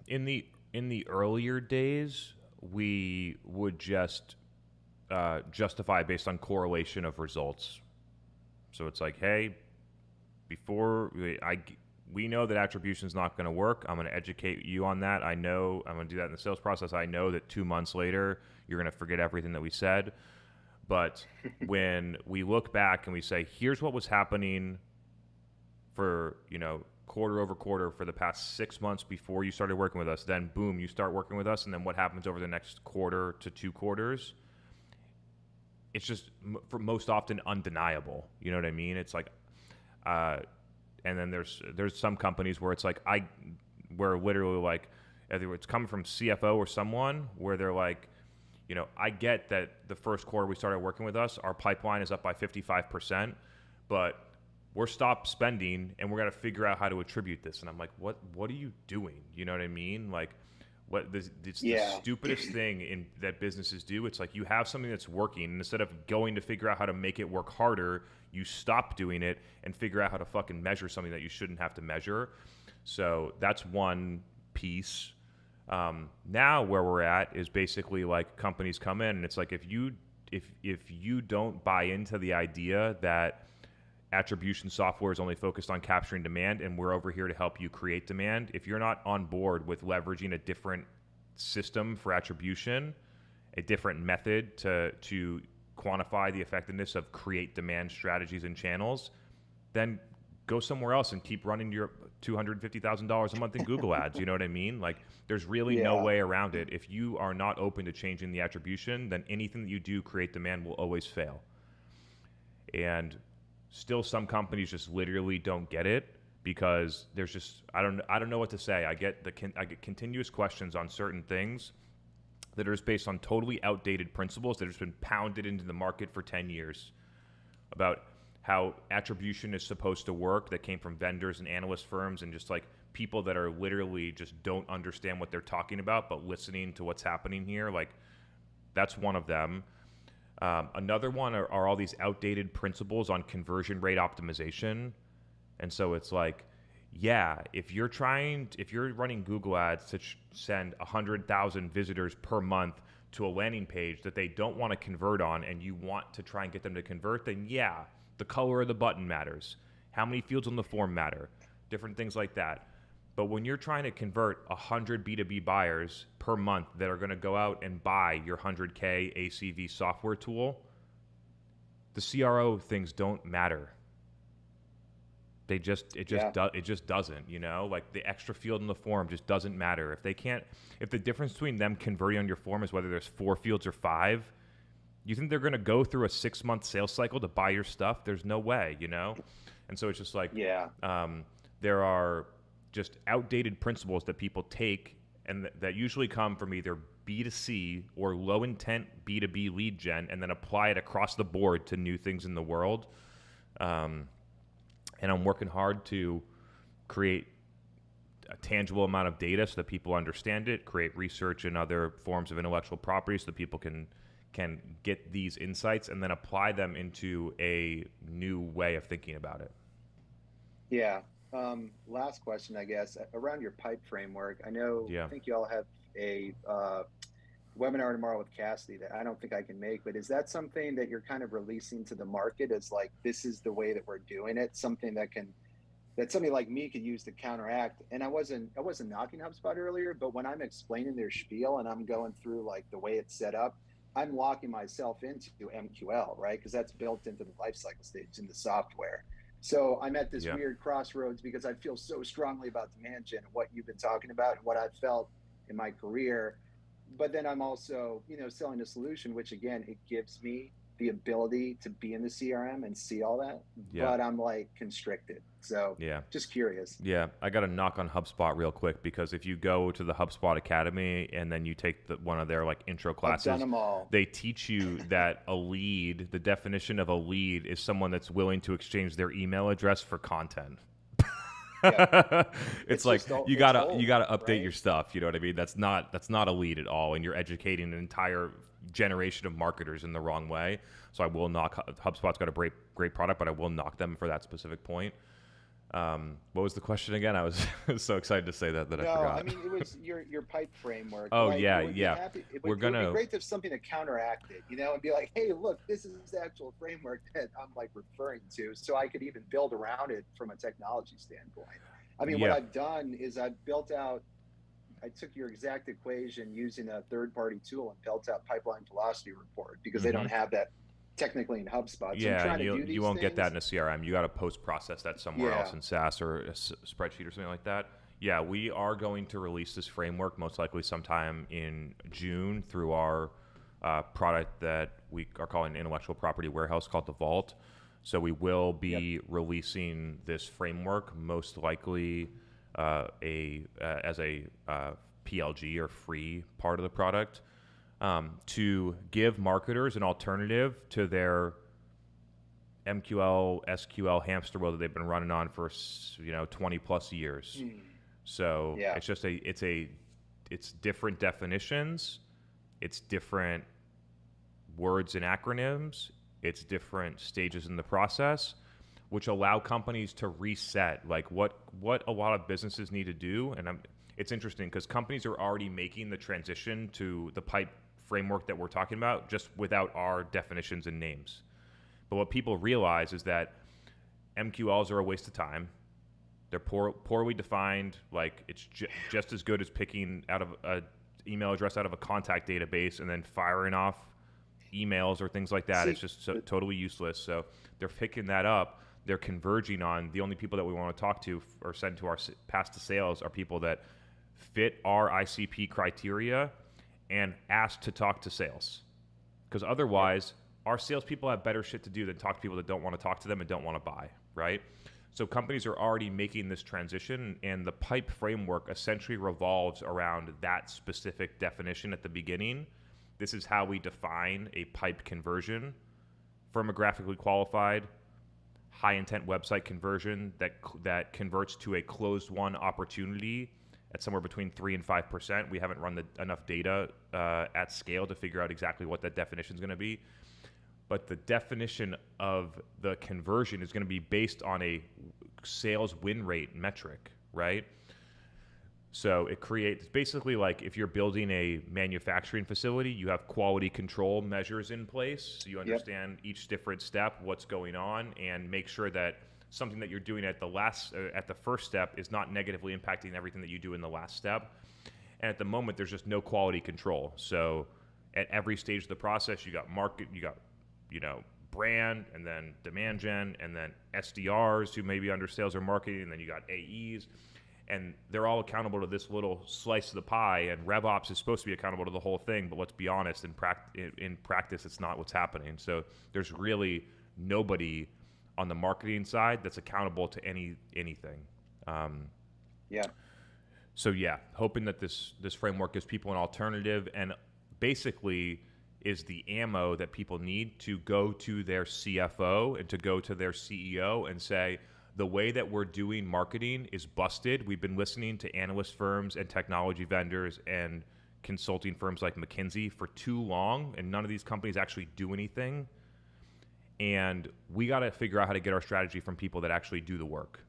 In the earlier days, we would just justify based on correlation of results. So it's like, hey, we know that attribution is not going to work. I'm going to educate you on that. I know I'm going to do that in the sales process. I know that 2 months later, you're going to forget everything that we said. But when we look back and we say, here's what was happening for, quarter over quarter for the past 6 months before you started working with us, then boom, you start working with us, and then what happens over the next quarter to 2 quarters, it's just for most often undeniable. You know what I mean? It's like, and then there's some companies where it's like, where literally like, either it's coming from CFO or someone where they're like, I get that the first quarter we started working with us, our pipeline is up by 55%, but we're stopped spending and we're going to figure out how to attribute this. And I'm like, what are you doing? You know what I mean? Like, it's the stupidest thing that businesses do. It's like, you have something that's working, and instead of going to figure out how to make it work harder, you stop doing it and figure out how to fucking measure something that you shouldn't have to measure. So that's one piece. Now where we're at is basically like companies come in and it's like if you don't buy into the idea that attribution software is only focused on capturing demand and we're over here to help you create demand, if you're not on board with leveraging a different system for attribution, a different method to quantify the effectiveness of create demand strategies and channels, then go somewhere else and keep running your $250,000 a month in Google ads. You know what I mean? Like there's really no way around it. If you are not open to changing the attribution, then anything that you do create demand will always fail. And still some companies just literally don't get it because there's just, I don't know what to say. I get continuous questions on certain things that are just based on totally outdated principles that have just been pounded into the market for 10 years about how attribution is supposed to work, that came from vendors and analyst firms and just like people that are literally just don't understand what they're talking about, but listening to what's happening here. Like that's one of them. Another one are all these outdated principles on conversion rate optimization. And so it's like, yeah, if you're running Google ads to send 100,000 visitors per month to a landing page that they don't want to convert on and you want to try and get them to convert, then yeah, the color of the button matters. How many fields on the form matter? Different things like that. But when you're trying to convert 100 B2B buyers per month that are going to go out and buy your 100K ACV software tool, the CRO things don't matter. It just doesn't, you know, like the extra field in the form just doesn't matter. If the difference between them converting on your form is whether there's 4 fields or 5, you think they're going to go through a 6-month sales cycle to buy your stuff? There's no way, you know? And so it's just like, there are just outdated principles that people take and that usually come from either B2C or low intent B2B lead gen and then apply it across the board to new things in the world. And I'm working hard to create a tangible amount of data so that people understand it, create research and other forms of intellectual property so that people can get these insights and then apply them into a new way of thinking about it. Yeah. Last question, I guess, around your pipe framework. I think you all have a webinar tomorrow with Cassidy that I don't think I can make, but is that something that you're kind of releasing to the market as like, this is the way that we're doing it, something that somebody like me could use to counteract? And I wasn't knocking HubSpot earlier, but when I'm explaining their spiel and I'm going through like the way it's set up, I'm locking myself into MQL, right? Because that's built into the lifecycle stage in the software. So I'm at this weird crossroads because I feel so strongly about demand gen and what you've been talking about and what I've felt in my career. But then I'm also, selling a solution, which again, it gives me the ability to be in the CRM and see all that, but I'm like constricted. So just curious. Yeah, I got to knock on HubSpot real quick because if you go to the HubSpot Academy and then you take one of their like intro classes, I've done them all. They teach you that a lead, the definition of a lead is someone that's willing to exchange their email address for content. It's like you gotta update your stuff. You know what I mean? That's not a lead at all, and you're educating an entire generation of marketers in the wrong way. So I will knock HubSpot's got a great product, but I will knock them for that specific point. What was the question again? I was so excited to say that I forgot. I mean, it was your pipe framework. Oh, like, yeah. It would be great to have something to counteract it, and be like, hey, look, this is the actual framework that I'm like referring to, so I could even build around it from a technology standpoint. I mean, what I've done is I took your exact equation using a third-party tool and built out pipeline velocity report because they don't have that technically in HubSpot. So you won't get that in a CRM. You got to post-process that somewhere else in SaaS or a spreadsheet or something like that. Yeah, we are going to release this framework most likely sometime in June through our product that we are calling an intellectual property warehouse called The Vault. So we will be releasing this framework most likely as a PLG or free part of the product. To give marketers an alternative to their MQL, SQL hamster wheel that they've been running on for 20 plus years. So it's just it's different definitions, it's different words and acronyms, it's different stages in the process, which allow companies to reset like what a lot of businesses need to do. And it's interesting because companies are already making the transition to the pipe framework that we're talking about just without our definitions and names. But what people realize is that MQLs are a waste of time. They're poorly defined. Like it's just as good as picking out of an email address out of a contact database and then firing off emails or things like that. It's just totally useless. So they're picking that up. They're converging on the only people that we want to talk to or send to our pass to sales are people that fit our ICP criteria and ask to talk to sales. Because otherwise, our salespeople have better shit to do than talk to people that don't want to talk to them and don't want to buy, right? So companies are already making this transition, and the pipe framework essentially revolves around that specific definition at the beginning. This is how we define a pipe conversion: firmographically qualified, high intent website conversion that converts to a closed won opportunity at somewhere between 3 and 5%. We haven't run enough data at scale to figure out exactly what that definition is going to be. But the definition of the conversion is going to be based on a sales win rate metric, right? So it creates basically like if you're building a manufacturing facility, you have quality control measures in place. So you understand each different step, what's going on, and make sure that something that you're doing at the first step is not negatively impacting everything that you do in the last step. And at the moment, there's just no quality control. So at every stage of the process, you got market, you got brand, and then demand gen, and then SDRs who may be under sales or marketing, and then you got AEs, and they're all accountable to this little slice of the pie, and RevOps is supposed to be accountable to the whole thing, but let's be honest, in practice, it's not what's happening. So there's really nobody on the marketing side that's accountable to anything. So hoping that this framework gives people an alternative and basically is the ammo that people need to go to their CFO and to go to their CEO and say, the way that we're doing marketing is busted. We've been listening to analyst firms and technology vendors and consulting firms like McKinsey for too long, and none of these companies actually do anything. And we got to figure out how to get our strategy from people that actually do the work.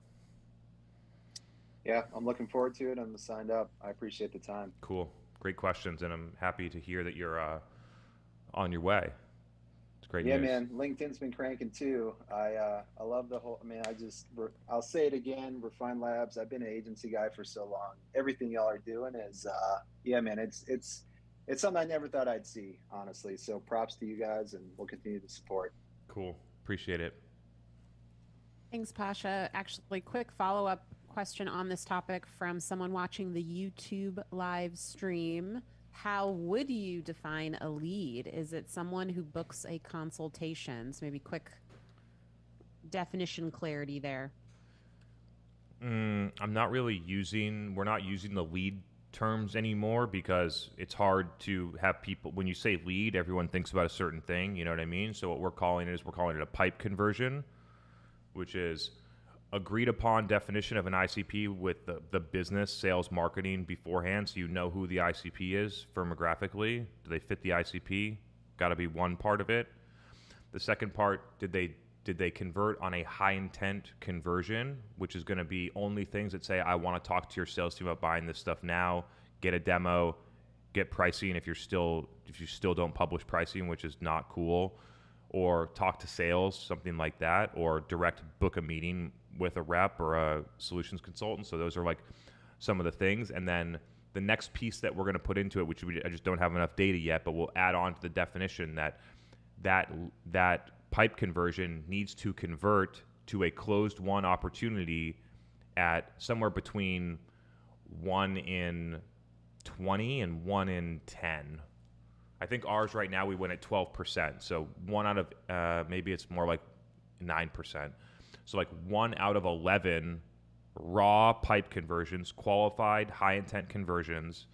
Yeah, I'm looking forward to it. I'm signed up. I appreciate the time. Cool. Great questions, and I'm happy to hear that you're on your way. It's great news. Yeah, man. LinkedIn's been cranking too. I love the whole. I mean, I'll say it again. Refine Labs. I've been an agency guy for so long. Everything y'all are doing is, man. It's something I never thought I'd see, honestly. So props to you guys, and we'll continue to support. Cool. Appreciate it. Thanks, Pasha. Actually, quick follow-up question on this topic from someone watching the YouTube live stream. How would you define a lead? Is it someone who books a consultation? So maybe quick definition clarity there. We're not using the lead terms anymore because it's hard to have people, when you say lead, everyone thinks about a certain thing, you know what I mean? So what we're calling it a pipe conversion, which is agreed upon definition of an ICP with the business sales marketing beforehand, so you know who the ICP is firmographically. Do they fit the ICP? Got to be one part of it. The second part, did they convert on a high intent conversion, which is going to be only things that say, I want to talk to your sales team about buying this stuff now, get a demo, get pricing if you still don't publish pricing, which is not cool, or talk to sales, something like that, or direct book a meeting with a rep or a solutions consultant. So those are like some of the things. And then the next piece that we're going to put into it, which I just don't have enough data yet, but we'll add on to the definition that pipe conversion needs to convert to a closed won opportunity at somewhere between 1 in 20 and 1 in 10. I think ours right now, we win at 12%. So 1 out of, maybe it's more like 9%. So like 1 out of 11 raw pipe conversions, qualified high intent conversions,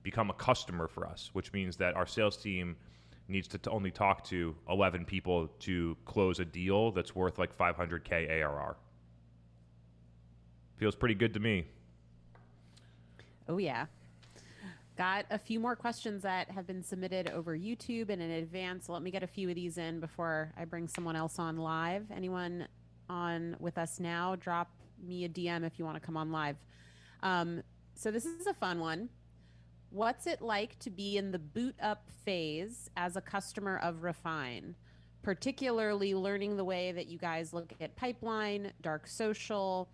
become a customer for us, which means that our sales team needs to only talk to 11 people to close a deal that's worth like 500K ARR. Feels pretty good to me. Oh, yeah. Got a few more questions that have been submitted over YouTube and in advance. So let me get a few of these in before I bring someone else on live. Anyone on with us now, drop me a DM if you want to come on live. So this is a fun one. What's it like to be in the boot up phase as a customer of Refine, particularly learning the way that you guys look at pipeline, dark social?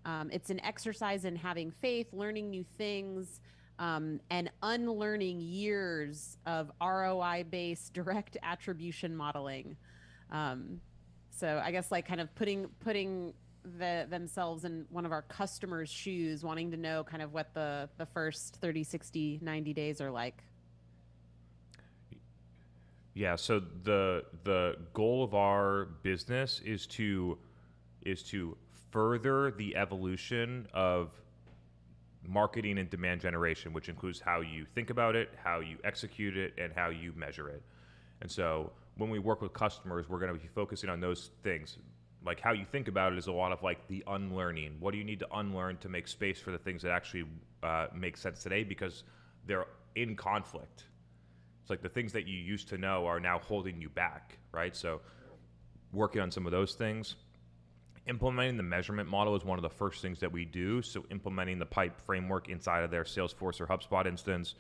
It's an exercise in having faith, learning new things, and unlearning years of ROI-based direct attribution modeling. So I guess like kind of putting themselves in one of our customers' shoes, wanting to know kind of what the first 30, 60, 90 days are like. Yeah, so the goal of our business is to further the evolution of marketing and demand generation, which includes how you think about it, how you execute it, and how you measure it. And so when we work with customers, we're going to be focusing on those things. Like how you think about it is a lot of like the unlearning. What do you need to unlearn to make space for the things that actually make sense today, because they're in conflict. It's like the things that you used to know are now holding you back, right? So working on some of those things. Implementing the measurement model is one of the first things that we do. So implementing the pipe framework inside of their Salesforce or HubSpot instance.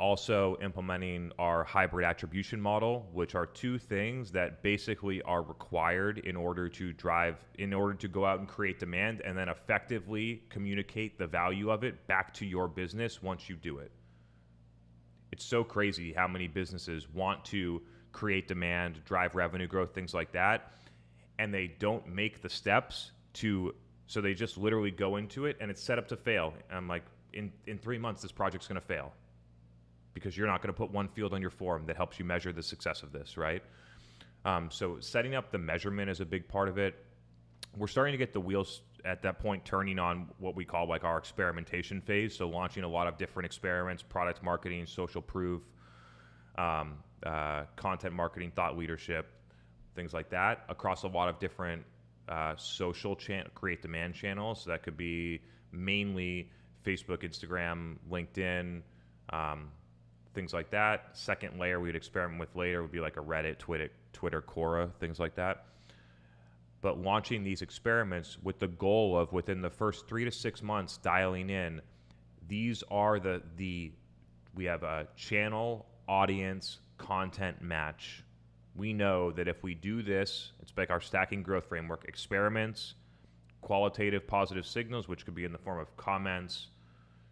Also implementing our hybrid attribution model, which are two things that basically are required in order to go out and create demand and then effectively communicate the value of it back to your business once you do it. It's so crazy how many businesses want to create demand, drive revenue growth, things like that, and they don't make the steps so they just literally go into it and it's set up to fail. And I'm like, in 3 months, this project's going to fail because you're not going to put one field on your form that helps you measure the success of this, right? So setting up the measurement is a big part of it. We're starting to get the wheels at that point turning on what we call like our experimentation phase. So launching a lot of different experiments, product marketing, social proof, content marketing, thought leadership, things like that across a lot of different social create demand channels. So that could be mainly Facebook, Instagram, LinkedIn, things like that. Second layer we'd experiment with later would be like a Reddit, Twitter, Quora, things like that. But launching these experiments with the goal of within the first 3 to 6 months dialing in, these are we have a channel, audience, content match. We know that if we do this, it's like our stacking growth framework, experiments, qualitative positive signals, which could be in the form of comments,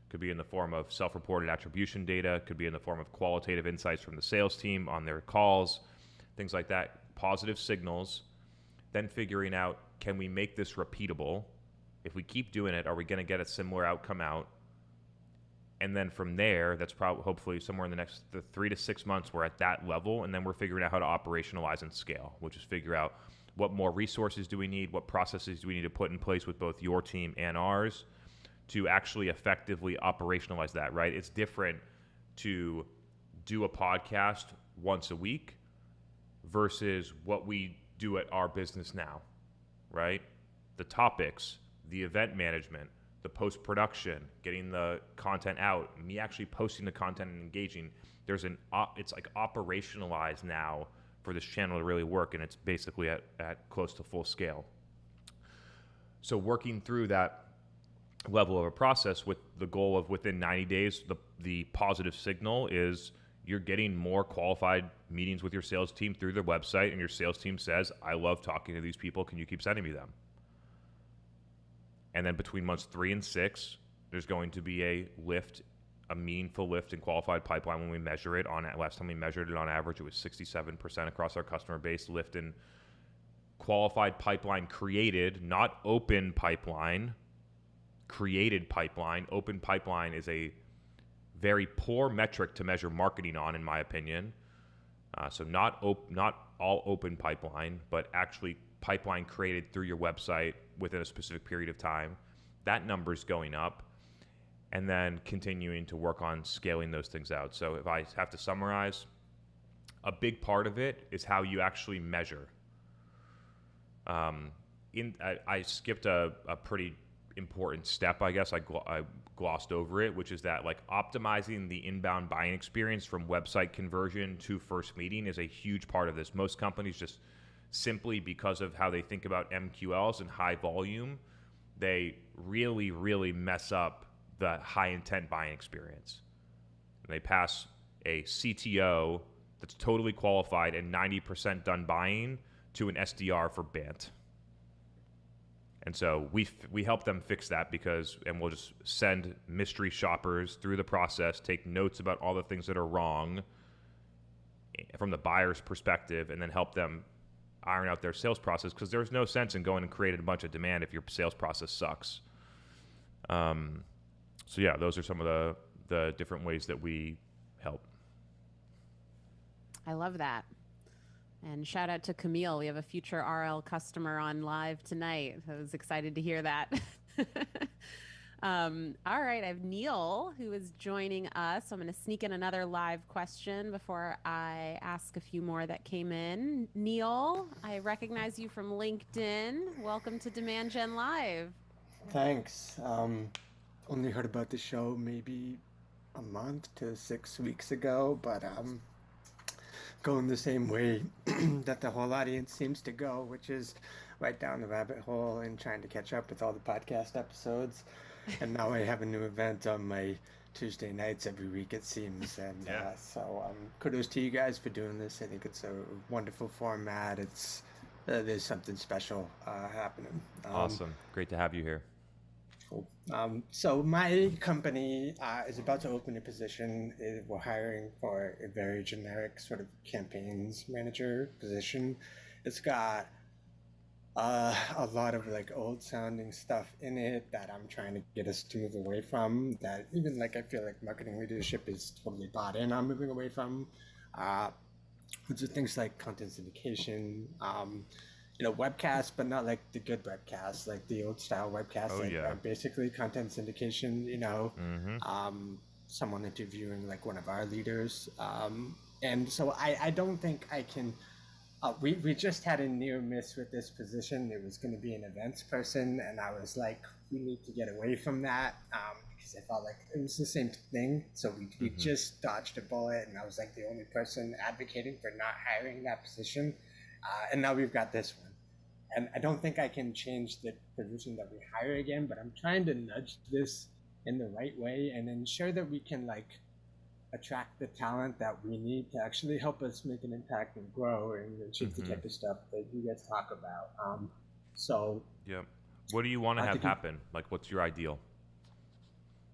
could be in the form of self-reported attribution data, could be in the form of qualitative insights from the sales team on their calls, things like that, positive signals, then figuring out, can we make this repeatable? If we keep doing it, are we going to get a similar outcome out? And then from there, that's probably hopefully somewhere in the next 3 to 6 months, we're at that level. And then we're figuring out how to operationalize and scale, which is figure out what more resources do we need, what processes do we need to put in place with both your team and ours to actually effectively operationalize that, right? It's different to do a podcast once a week versus what we do at our business now, right? The topics, the event management, the post-production, getting the content out, me actually posting the content and engaging. It's like operationalized now for this channel to really work, and it's basically at close to full scale. So working through that level of a process with the goal of within 90 days, the positive signal is you're getting more qualified meetings with your sales team through their website, and your sales team says, I love talking to these people. Can you keep sending me them? And then between months 3 and 6, there's going to be a meaningful lift in qualified pipeline when we measure it. Last time we measured it on average, it was 67% across our customer base lift in qualified pipeline created, not open pipeline, created pipeline. Open pipeline is a very poor metric to measure marketing on, in my opinion. So not all open pipeline, but actually pipeline created through your website within a specific period of time. That number's going up, and then continuing to work on scaling those things out. So if I have to summarize, a big part of it is how you actually measure. I skipped a pretty important step, I guess. I glossed over it, which is that like optimizing the inbound buying experience from website conversion to first meeting is a huge part of this. Most companies just simply because of how they think about MQLs and high volume, they really, really mess up the high intent buying experience. And they pass a CTO that's totally qualified and 90% done buying to an SDR for BANT. And so we help them fix that and we'll just send mystery shoppers through the process, take notes about all the things that are wrong from the buyer's perspective, and then help them iron out their sales process, because there's no sense in going and creating a bunch of demand if your sales process sucks. So yeah, those are some of the different ways that we help. I love that. And shout out to Camille. We have a future RL customer on live tonight. I was excited to hear that. All right, I have Neil who is joining us. I'm going to sneak in another live question before I ask a few more that came in. Neil, I recognize you from LinkedIn. Welcome to Demand Gen Live. Thanks. Only heard about the show maybe a month to 6 weeks ago, but going the same way that the whole audience seems to go, which is right down the rabbit hole and trying to catch up with all the podcast episodes. And now I have a new event on my Tuesday nights every week, it seems. And so kudos to you guys for doing this. I think it's a wonderful format. It's there's something special happening. Awesome. Great to have you here. Cool. So my company is about to open a position. We're hiring for a very generic sort of campaigns manager position. It's got a lot of like old sounding stuff in it that I'm trying to get us to move away from, that even like I feel like marketing leadership is totally bought in on moving away from, which are things like content syndication, webcasts, but not like the good webcasts, like the old style webcasts that are basically content syndication, someone interviewing like one of our leaders. And so I don't think I can, we just had a near miss with this position. It was going to be an events person, and I was like, we need to get away from that because I felt like it was the same thing. So we just dodged a bullet, and I was like the only person advocating for not hiring that position. And now we've got this one. And I don't think I can change the position that we hire again, but I'm trying to nudge this in the right way and ensure that we can like attract the talent that we need to actually help us make an impact and grow and achieve the type of stuff that you guys talk about. What do you want to have happen? Like, what's your ideal?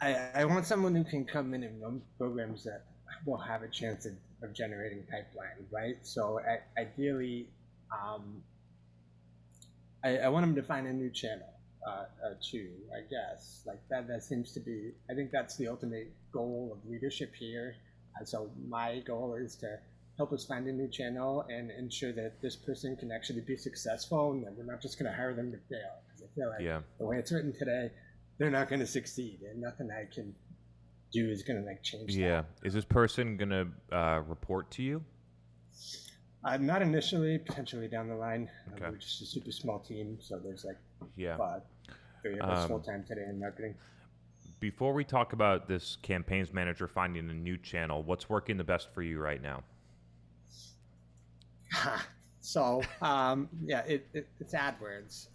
I want someone who can come in and run programs that will have a chance of generating pipeline, right? So ideally, I want them to find a new channel too, I guess. Like that seems to be, I think that's the ultimate goal of leadership here. And so my goal is to help us find a new channel and ensure that this person can actually be successful, and that we're not just going to hire them to fail. Because I feel like the way it's written today, they're not going to succeed, and nothing I can do is going to like change that. Is this person going to report to you? Not initially, potentially down the line. We're just a super small team, so there's like 3 of us full-time today in marketing. Before we talk about this campaigns manager finding a new channel, what's working the best for you right now? So it's AdWords,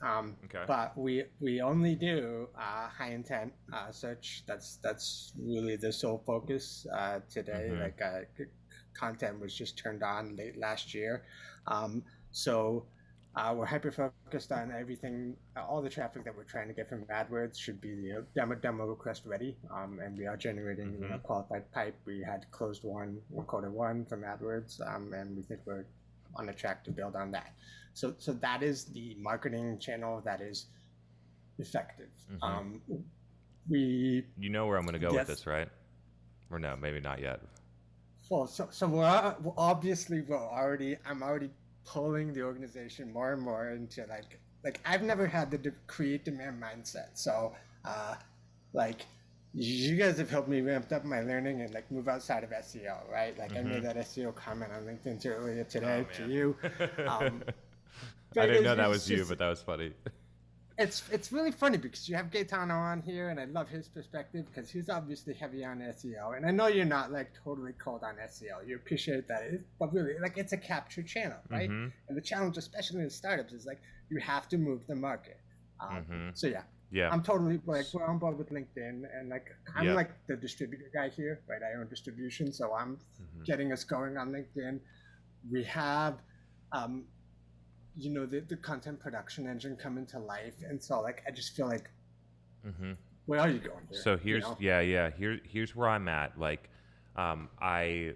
but we only do high intent search. That's really the sole focus today. Content was just turned on late last year, so we're hyper focused on everything. All the traffic that we're trying to get from AdWords should be demo request ready, and we are generating qualified pipe. We had closed one, quarter one from AdWords, and we think we're on a track to build on that. So that is the marketing channel that is effective. You know where I'm going to go with this, right? Or no, maybe not yet. Well, so we're obviously I'm already pulling the organization more and more into like I've never had the create demand mindset. So you guys have helped me ramp up my learning and like move outside of SEO, right? Like I made that SEO comment on LinkedIn earlier today to you. I didn't know that was you, but that was funny. It's really funny because you have Gaetano on here, and I love his perspective because he's obviously heavy on SEO. And I know you're not like totally cold on SEO. You appreciate that, but really, like it's a capture channel, right? And the challenge, especially in startups, is like you have to move the market. So Yeah. I'm totally like we're on board with LinkedIn, and like I'm like the distributor guy here, right? I own distribution, so I'm getting us going on LinkedIn. We have, the content production engine coming to life, and so like I just feel like, where are you going here? So here's here's where I'm at. Like, I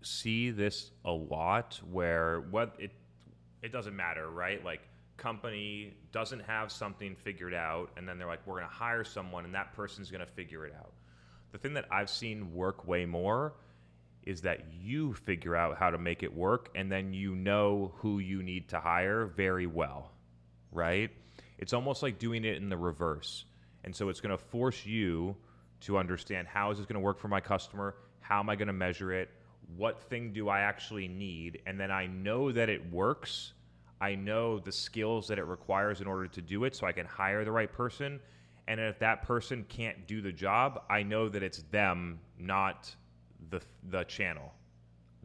see this a lot where it doesn't matter, right? Like, company doesn't have something figured out, and then they're like, we're going to hire someone and that person's going to figure it out. The thing that I've seen work way more is that you figure out how to make it work, and then you know who you need to hire very well, right? It's almost like doing it in the reverse. And so it's going to force you to understand, how is this going to work for my customer? How am I going to measure it? What thing do I actually need? And then I know that it works. I know the skills that it requires in order to do it, so I can hire the right person. And if that person can't do the job, I know that it's them, not the channel,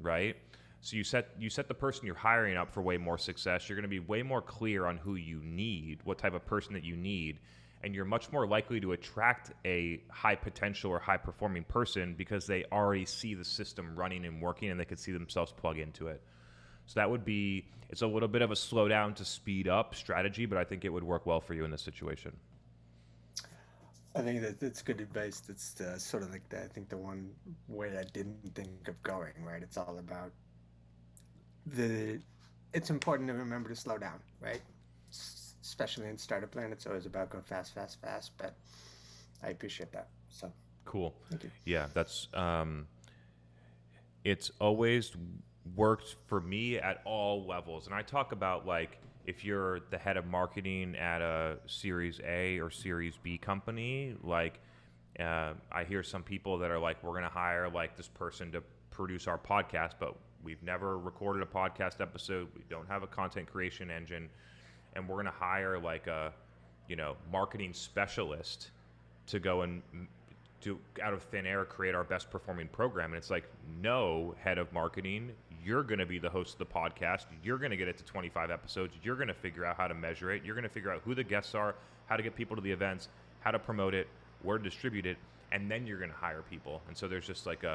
right? So you set the person you're hiring up for way more success. You're going to be way more clear on who you need, what type of person that you need, and you're much more likely to attract a high potential or high performing person because they already see the system running and working, and they could see themselves plug into it. So that would be, it's a little bit of a slow down to speed up strategy, but I think it would work well for you in this situation. I think that's good advice. That's sort of like I think the one way I didn't think of going, right? It's all about it's important to remember to slow down, right? Especially in startup land, it's always about go fast, fast, fast, but I appreciate that. So cool. Thank you. Yeah, that's it's always worked for me at all levels. And I talk about, like, if you're the head of marketing at a Series A or Series B company, like, I hear some people that are like, we're going to hire like this person to produce our podcast, but we've never recorded a podcast episode. We don't have a content creation engine. And we're going to hire like a, marketing specialist to go and to, out of thin air, create our best performing program. And it's like, no, head of marketing, you're going to be the host of the podcast. You're going to get it to 25 episodes. You're going to figure out how to measure it. You're going to figure out who the guests are, how to get people to the events, how to promote it, where to distribute it, and then you're going to hire people. And so there's just like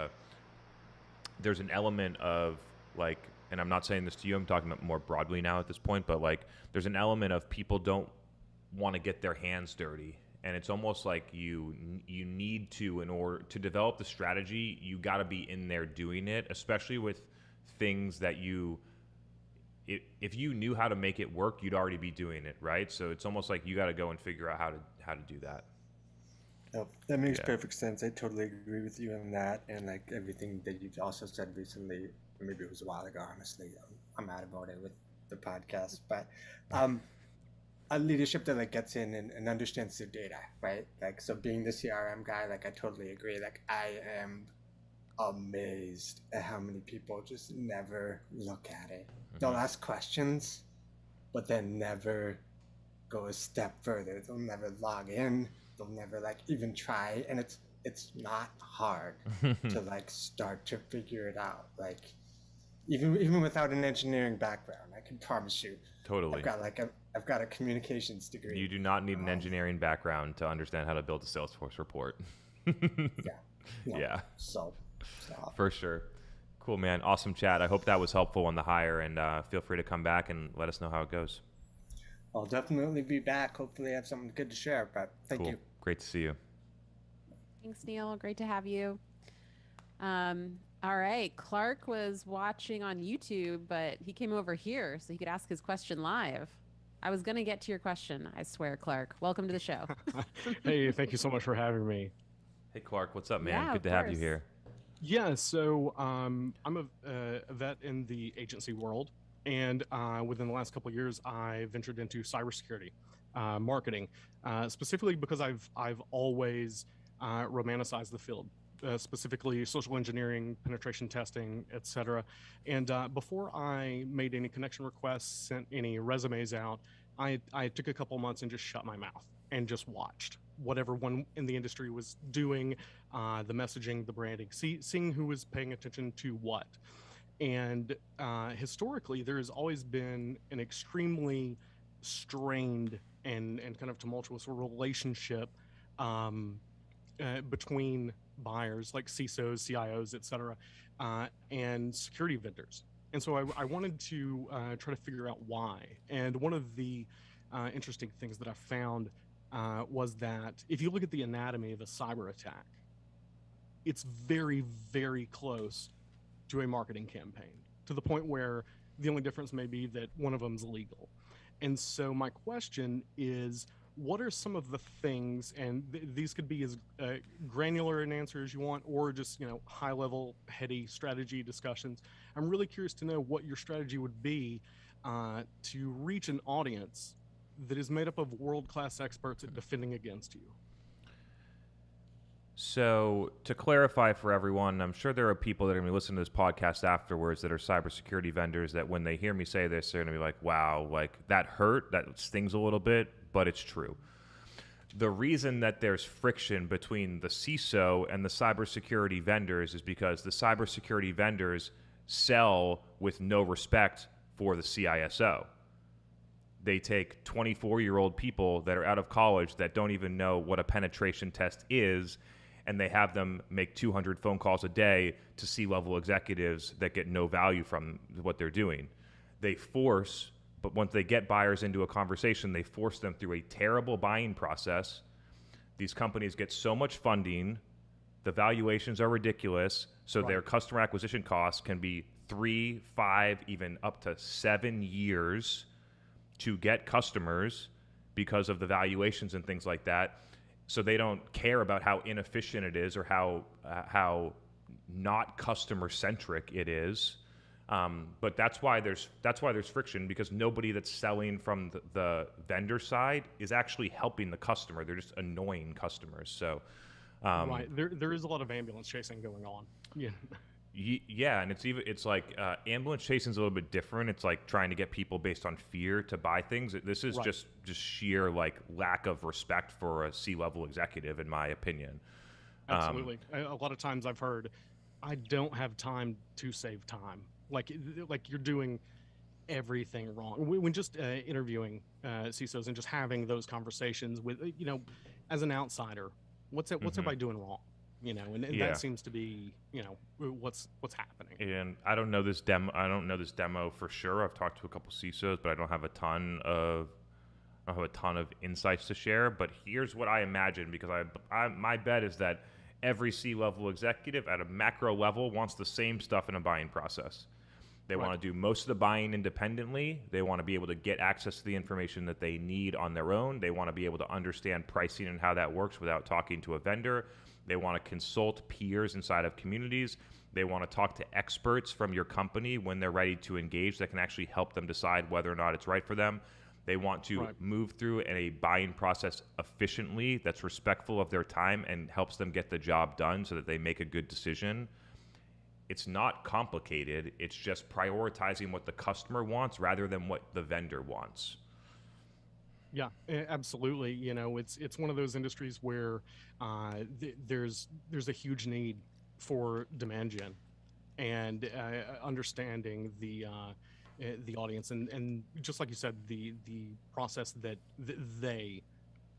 there's an element of like, and I'm not saying this to you, I'm talking about more broadly now at this point, but like there's an element of people don't want to get their hands dirty. And it's almost like you need to, in order to develop the strategy, you got to be in there doing it, especially with things that if you knew how to make it work, you'd already be doing it, right? So it's almost like you got to go and figure out how to do that. Oh, that makes perfect sense. I totally agree with you on that, and like everything that you've also said recently. Maybe it was a while ago. Honestly, I'm out about it with the podcast, but a leadership that like gets in and understands the data, right? Like, so being the CRM guy, like I totally agree. Like I am amazed at how many people just never look at it. They'll ask questions, but then never go a step further. They'll never log in. They'll never like even try. And it's not hard to like start to figure it out. Like even without an engineering background, I can promise you. Totally. I've got a communications degree. You do not need an engineering background to understand how to build a Salesforce report. Yeah. So. For sure. Cool, man. Awesome chat. I hope that was helpful on the hire, and feel free to come back and let us know how it goes. I'll definitely be back. Hopefully I have something good to share, but thank you. Great to see you. Thanks, Neil. Great to have you. All right. Clark was watching on YouTube, but he came over here so he could ask his question live. I was going to get to your question, I swear, Clark. Welcome to the show. Hey, thank you so much for having me. Hey, Clark. What's up, man? Yeah, good to have you here. Yeah, so I'm a vet in the agency world, and within the last couple of years, I ventured into cybersecurity marketing, specifically because I've always romanticized the field, specifically social engineering, penetration testing, etc. And before I made any connection requests, sent any resumes out, I took a couple months and just shut my mouth and just watched what everyone in the industry was doing, the messaging, the branding, seeing who was paying attention to what. And historically, there has always been an extremely strained and kind of tumultuous relationship between buyers like CISOs, CIOs, et cetera, and security vendors. And so I wanted to try to figure out why. And one of the interesting things that I found was that if you look at the anatomy of a cyber attack, it's very, very close to a marketing campaign, to the point where the only difference may be that one of them's legal. And so my question is, what are some of the things, and these could be as granular an answer as you want, or just, high level, heady strategy discussions. I'm really curious to know what your strategy would be to reach an audience that is made up of world-class experts at defending against you. So to clarify for everyone, I'm sure there are people that are going to be listening to this podcast afterwards that are cybersecurity vendors that when they hear me say this, they're going to be like, wow, like that hurt, that stings a little bit, but it's true. The reason that there's friction between the CISO and the cybersecurity vendors is because the cybersecurity vendors sell with no respect for the CISO. They take 24-year-old people that are out of college that don't even know what a penetration test is, and they have them make 200 phone calls a day to C-level executives that get no value from what they're doing. But once they get buyers into a conversation, they force them through a terrible buying process. These companies get so much funding, the valuations are ridiculous, so their customer acquisition costs can be 3, 5, even up to 7 years to get customers because of the valuations and things like that. So they don't care about how inefficient it is or how not customer centric it is. But that's why there's friction, because nobody that's selling from the vendor side is actually helping the customer. They're just annoying customers. So right, there is a lot of ambulance chasing going on. Yeah. Yeah, and it's like ambulance chasing is a little bit different. It's like trying to get people based on fear to buy things. This is just sheer like lack of respect for a C-level executive, in my opinion. Absolutely. A lot of times I've heard, I don't have time to save time. Like you're doing everything wrong. When just interviewing CISOs and just having those conversations with, as an outsider, what's everybody doing wrong? And that seems to be, what's happening. And I don't know this demo for sure. I've talked to a couple CISOs, but I don't have a ton of insights to share. But here's what I imagine, because my bet is that every C-level executive at a macro level wants the same stuff in a buying process. They want to do most of the buying independently. They want to be able to get access to the information that they need on their own. They want to be able to understand pricing and how that works without talking to a vendor. They want to consult peers inside of communities. They want to talk to experts from your company when they're ready to engage that can actually help them decide whether or not it's right for them. They want to move through a buying process efficiently that's respectful of their time and helps them get the job done so that they make a good decision. It's not complicated. It's just prioritizing what the customer wants rather than what the vendor wants. Yeah, absolutely. It's one of those industries where there's a huge need for demand gen and understanding the audience and just like you said, the process that they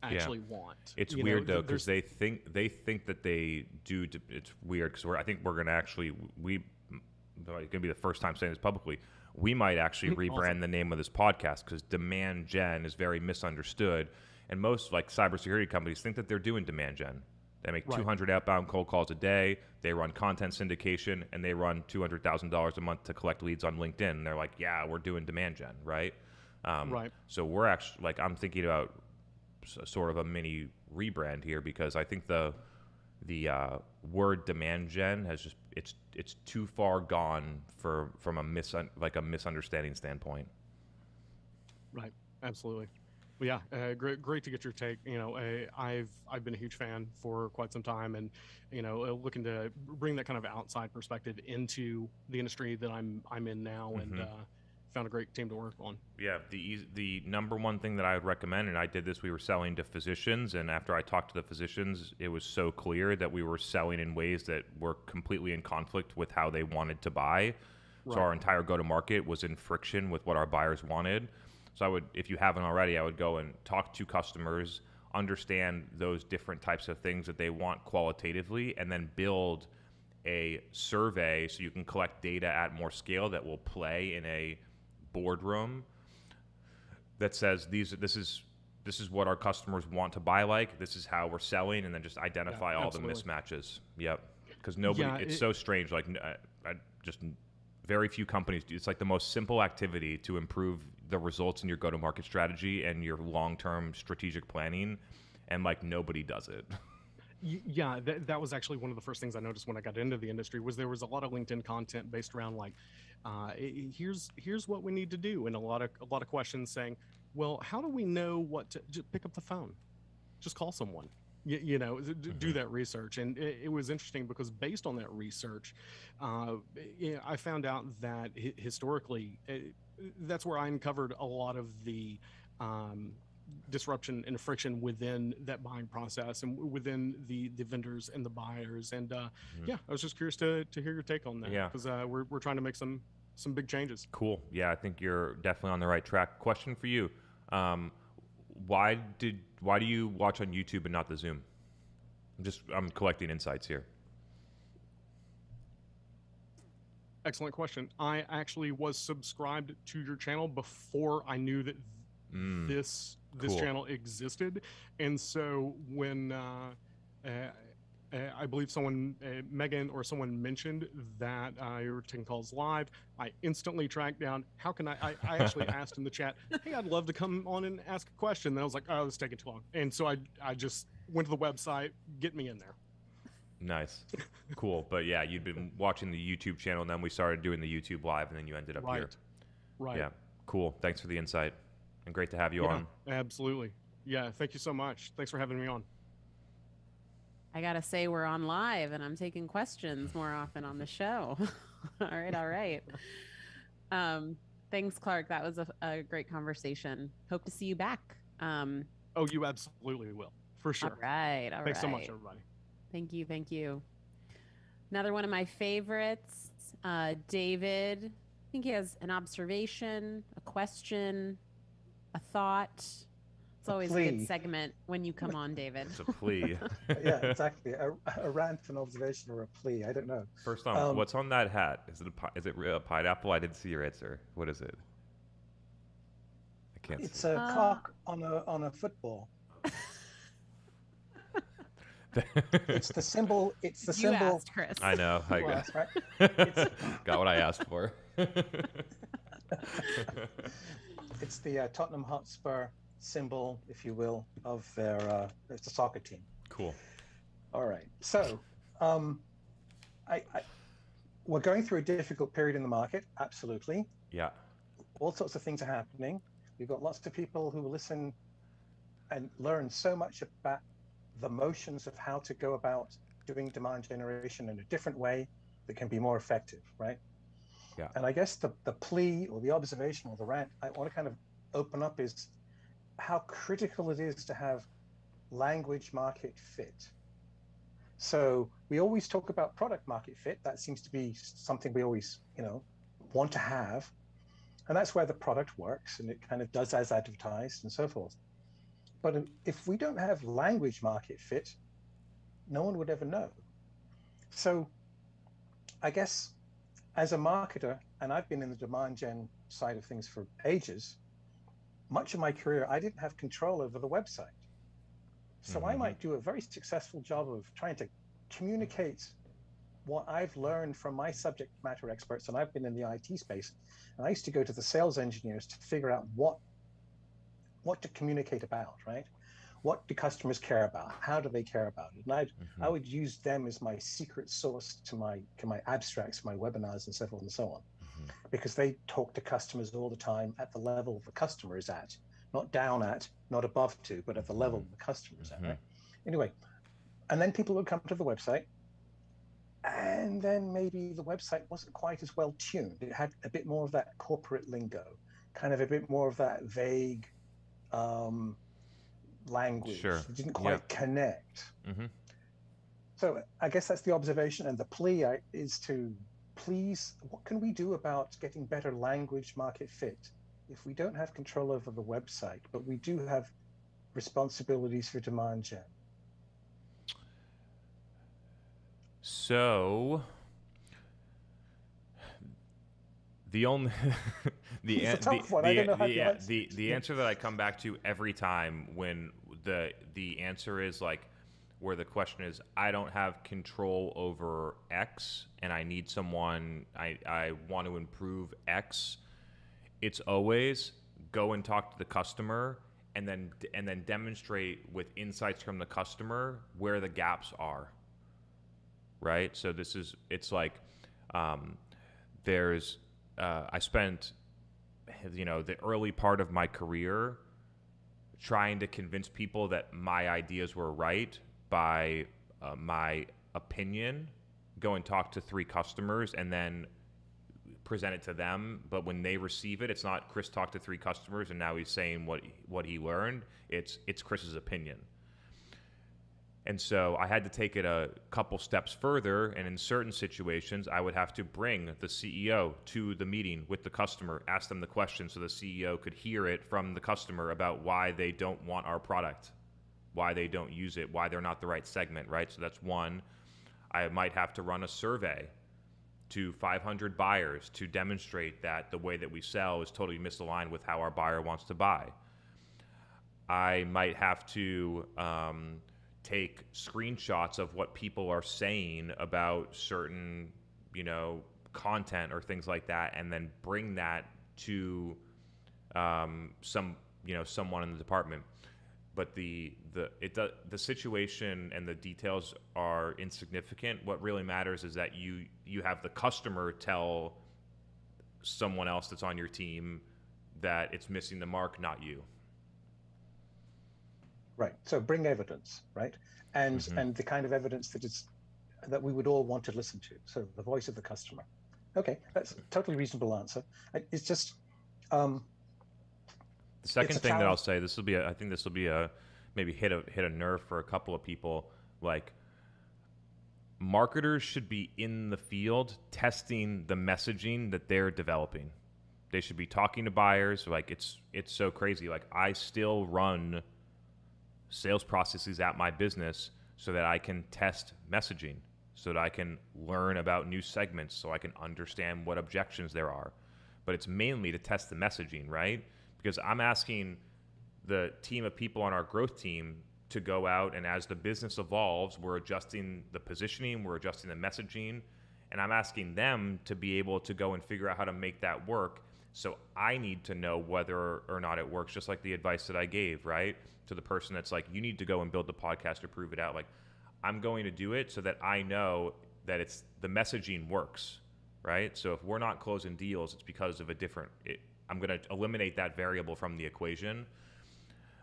actually want. It's weird though, because they think that they do. It's weird because I think we're gonna actually it's gonna be the first time saying this publicly. We might actually rebrand the name of this podcast, because demand gen is very misunderstood, and most like cybersecurity companies think that they're doing demand gen. They make 200 outbound cold calls a day. They run content syndication, and they run $200,000 a month to collect leads on LinkedIn. And they're like, yeah, we're doing demand gen, right? So we're actually I'm thinking about sort of a mini rebrand here, because I think the word demand gen has just it's too far gone from a misunderstanding standpoint. Right, absolutely. Well, yeah, great to get your take. I've been a huge fan for quite some time, and looking to bring that kind of outside perspective into the industry that I'm in now, and found a great team to work on. Yeah, the number one thing that I would recommend, and I did this, we were selling to physicians, and after I talked to the physicians, it was so clear that we were selling in ways that were completely in conflict with how they wanted to buy. So our entire go-to-market was in friction with what our buyers wanted. So I would, if you haven't already, I would go and talk to customers, understand those different types of things that they want qualitatively, and then build a survey so you can collect data at more scale that will play in a boardroom that says this is what our customers want to buy, like this is how we're selling, and then just identify all absolutely. the mismatches. Yep. Because nobody, it's so strange. Like just very few companies do. It's like the most simple activity to improve the results in your go-to-market strategy and your long-term strategic planning, and like nobody does it. Yeah, that was actually one of the first things I noticed when I got into the industry. Was there was a lot of LinkedIn content based around like, here's what we need to do, and a lot of questions saying, well, how do we know what to just pick up the phone, just call someone, do that research. And it was interesting because based on that research, I found out that historically, that's where I uncovered a lot of the disruption and friction within that buying process and within the vendors and the buyers. And I was just curious to hear your take on that. Yeah, because we're trying to make some big changes. Cool. Yeah, I think you're definitely on the right track. Question for you: why do you watch on YouTube and not the Zoom? I'm collecting insights here. Excellent question. I actually was subscribed to your channel before I knew that this channel existed, and so when I believe someone, Megan or someone, mentioned that you were taking calls live, I instantly tracked down, how can I actually asked in the chat, hey, I'd love to come on and ask a question. And I was like, oh, this is taking too long. And so I just went to the website, get me in there. Nice. Cool. But yeah, you'd been watching the YouTube channel, and then we started doing the YouTube live, and then you ended up here. Right. Yeah. Cool. Thanks for the insight, and great to have you on. Absolutely. Yeah. Thank you so much. Thanks for having me on. I gotta say, we're on live, and I'm taking questions more often on the show. All right. Thanks, Clark. That was a great conversation. Hope to see you back. Oh, you absolutely will, for sure. All right. Thanks so much, everybody. Thank you. Another one of my favorites, David. I think he has an observation, a question, a thought. It's always a good segment when you come on, David. It's a plea. Yeah, exactly. A rant, an observation, or a plea. I don't know. First on, what's on that hat? Is it a pineapple? I didn't see your answer. What is it? I can't see. It's a cock on a football. It's the symbol. It's the symbol. You asked, Chris. I know. You asked, right? Got what I asked for. It's the Tottenham Hotspur symbol, if you will, of their it's a soccer team. Cool. All right. So, we're going through a difficult period in the market. Absolutely. Yeah. All sorts of things are happening. We've got lots of people who listen and learn so much about the motions of how to go about doing demand generation in a different way that can be more effective, right? Yeah. And I guess the plea or the observation or the rant I want to kind of open up is how critical it is to have language market fit. So we always talk about product market fit. That seems to be something we always, want to have. And that's where the product works and it kind of does as advertised and so forth. But if we don't have language market fit, no one would ever know. So I guess as a marketer, and I've been in the demand gen side of things for ages, much of my career, I didn't have control over the website. So I might do a very successful job of trying to communicate what I've learned from my subject matter experts, and I've been in the IT space, and I used to go to the sales engineers to figure out what to communicate about, right? What do customers care about? How do they care about it? And I would use them as my secret source to my abstracts, my webinars, and so forth and so on, because they talk to customers all the time at the level the customer is at, not down at, not above to, but at the level the customer is at, right? Anyway, and then people would come to the website, and then maybe the website wasn't quite as well tuned. It had a bit more of that corporate lingo, kind of a bit more of that vague language. Sure. It didn't quite connect. So I guess that's the observation, and the plea is to please, what can we do about getting better language market fit if we don't have control over the website, but we do have responsibilities for demand gen? So the only the answer that I come back to every time when the answer is like, where the question is, I don't have control over X and I need someone, I want to improve X, it's always go and talk to the customer and then demonstrate with insights from the customer where the gaps are, right? So it's like, I spent, the early part of my career trying to convince people that my ideas were right by my opinion, go and talk to 3 customers and then present it to them. But when they receive it, it's not Chris talked to 3 customers and now he's saying what he learned. It's Chris's opinion. And so I had to take it a couple steps further, and in certain situations, I would have to bring the CEO to the meeting with the customer, ask them the question so the CEO could hear it from the customer about why they don't want our product, why they don't use it, why they're not the right segment, right? So that's one. I might have to run a survey to 500 buyers to demonstrate that the way that we sell is totally misaligned with how our buyer wants to buy. I might have to take screenshots of what people are saying about certain, content or things like that, and then bring that to someone in the department. But the situation and the details are insignificant. What really matters is that you have the customer tell someone else that's on your team that it's missing the mark, not you. Right. So bring evidence, right? And the kind of evidence that we would all want to listen to. So the voice of the customer. Okay, that's a totally reasonable answer. It's just the second thing that I'll say. I think this will be maybe hit a nerve for a couple of people. Like, marketers should be in the field testing the messaging that they're developing. They should be talking to buyers. Like, it's so crazy. Like, I still run sales processes at my business so that I can test messaging, so that I can learn about new segments, so I can understand what objections there are. But it's mainly to test the messaging, right? Because I'm asking the team of people on our growth team to go out, and as the business evolves, we're adjusting the positioning, we're adjusting the messaging, and I'm asking them to be able to go and figure out how to make that work. So I need to know whether or not it works, just like the advice that I gave, right? To the person that's like, you need to go and build the podcast to prove it out. Like, I'm going to do it so that I know that the messaging works, right? So if we're not closing deals, it's because of I'm going to eliminate that variable from the equation.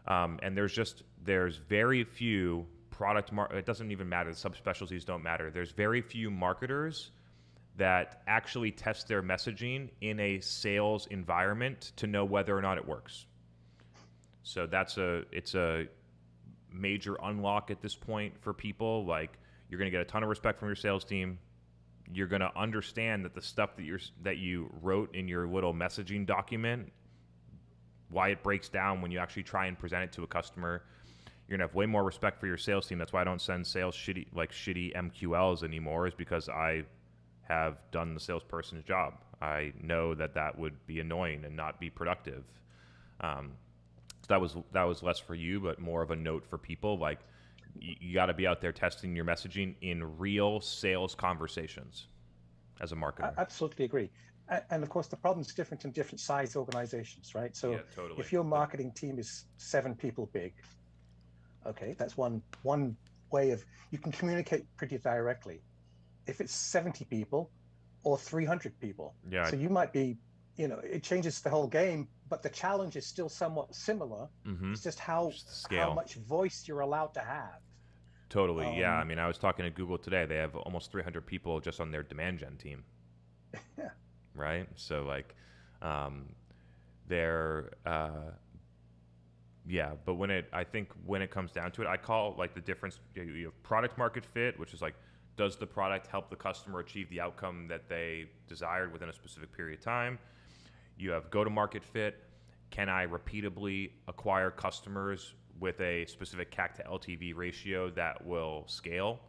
And there's very few it doesn't even matter. The subspecialties don't matter. There's very few marketers that actually test their messaging in a sales environment to know whether or not it works. So it's a major unlock at this point for people. Like, you're going to get a ton of respect from your sales team. You're going to understand that the stuff that you wrote in your little messaging document, why it breaks down when you actually try and present it to a customer. You're going to have way more respect for your sales team. That's why I don't send sales shitty MQLs anymore, is because I have done the salesperson's job. I know that would be annoying and not be productive. That was less for you, but more of a note for people. Like, you got to be out there testing your messaging in real sales conversations as a marketer. I absolutely agree. And of course, the problem's different in different size organizations, right? So yeah, totally. If your marketing team is 7 people big, okay, that's one way you can communicate pretty directly. If it's 70 people or 300 people, so you might be, it changes the whole game, but the challenge is still somewhat similar. Mm-hmm. It's just how much voice you're allowed to have. Totally, yeah. I mean, I was talking to Google today. They have almost 300 people just on their demand gen team. Yeah. Right? So, like, but I think when it comes down to it, I call, like, the difference, you have product market fit, which is like, does the product help the customer achieve the outcome that they desired within a specific period of time? You have go-to-market fit, can I repeatably acquire customers with a specific CAC to LTV ratio that will scale?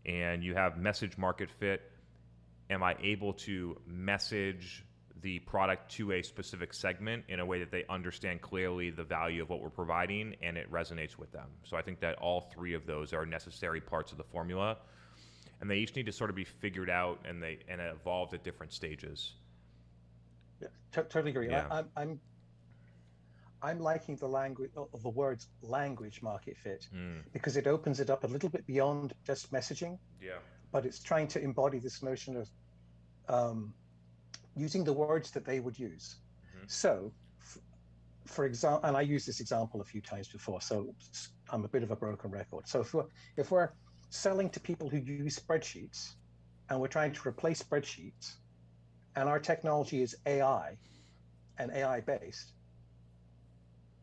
And you have message market fit. Am I able to message the product to a specific segment in a way that they understand clearly the value of what we're providing and it resonates with them? So I think that all three of those are necessary parts of the formula, and they each need to sort of be figured out and evolved at different stages. Yeah, totally agree. Yeah. I'm liking the language of the words language market fit because it opens it up a little bit beyond just messaging. Yeah. But it's trying to embody this notion of using the words that they would use. So, for example, and I used this example a few times before, so I'm a bit of a broken record. So if we're selling to people who use spreadsheets and we're trying to replace spreadsheets, and our technology is AI and AI based,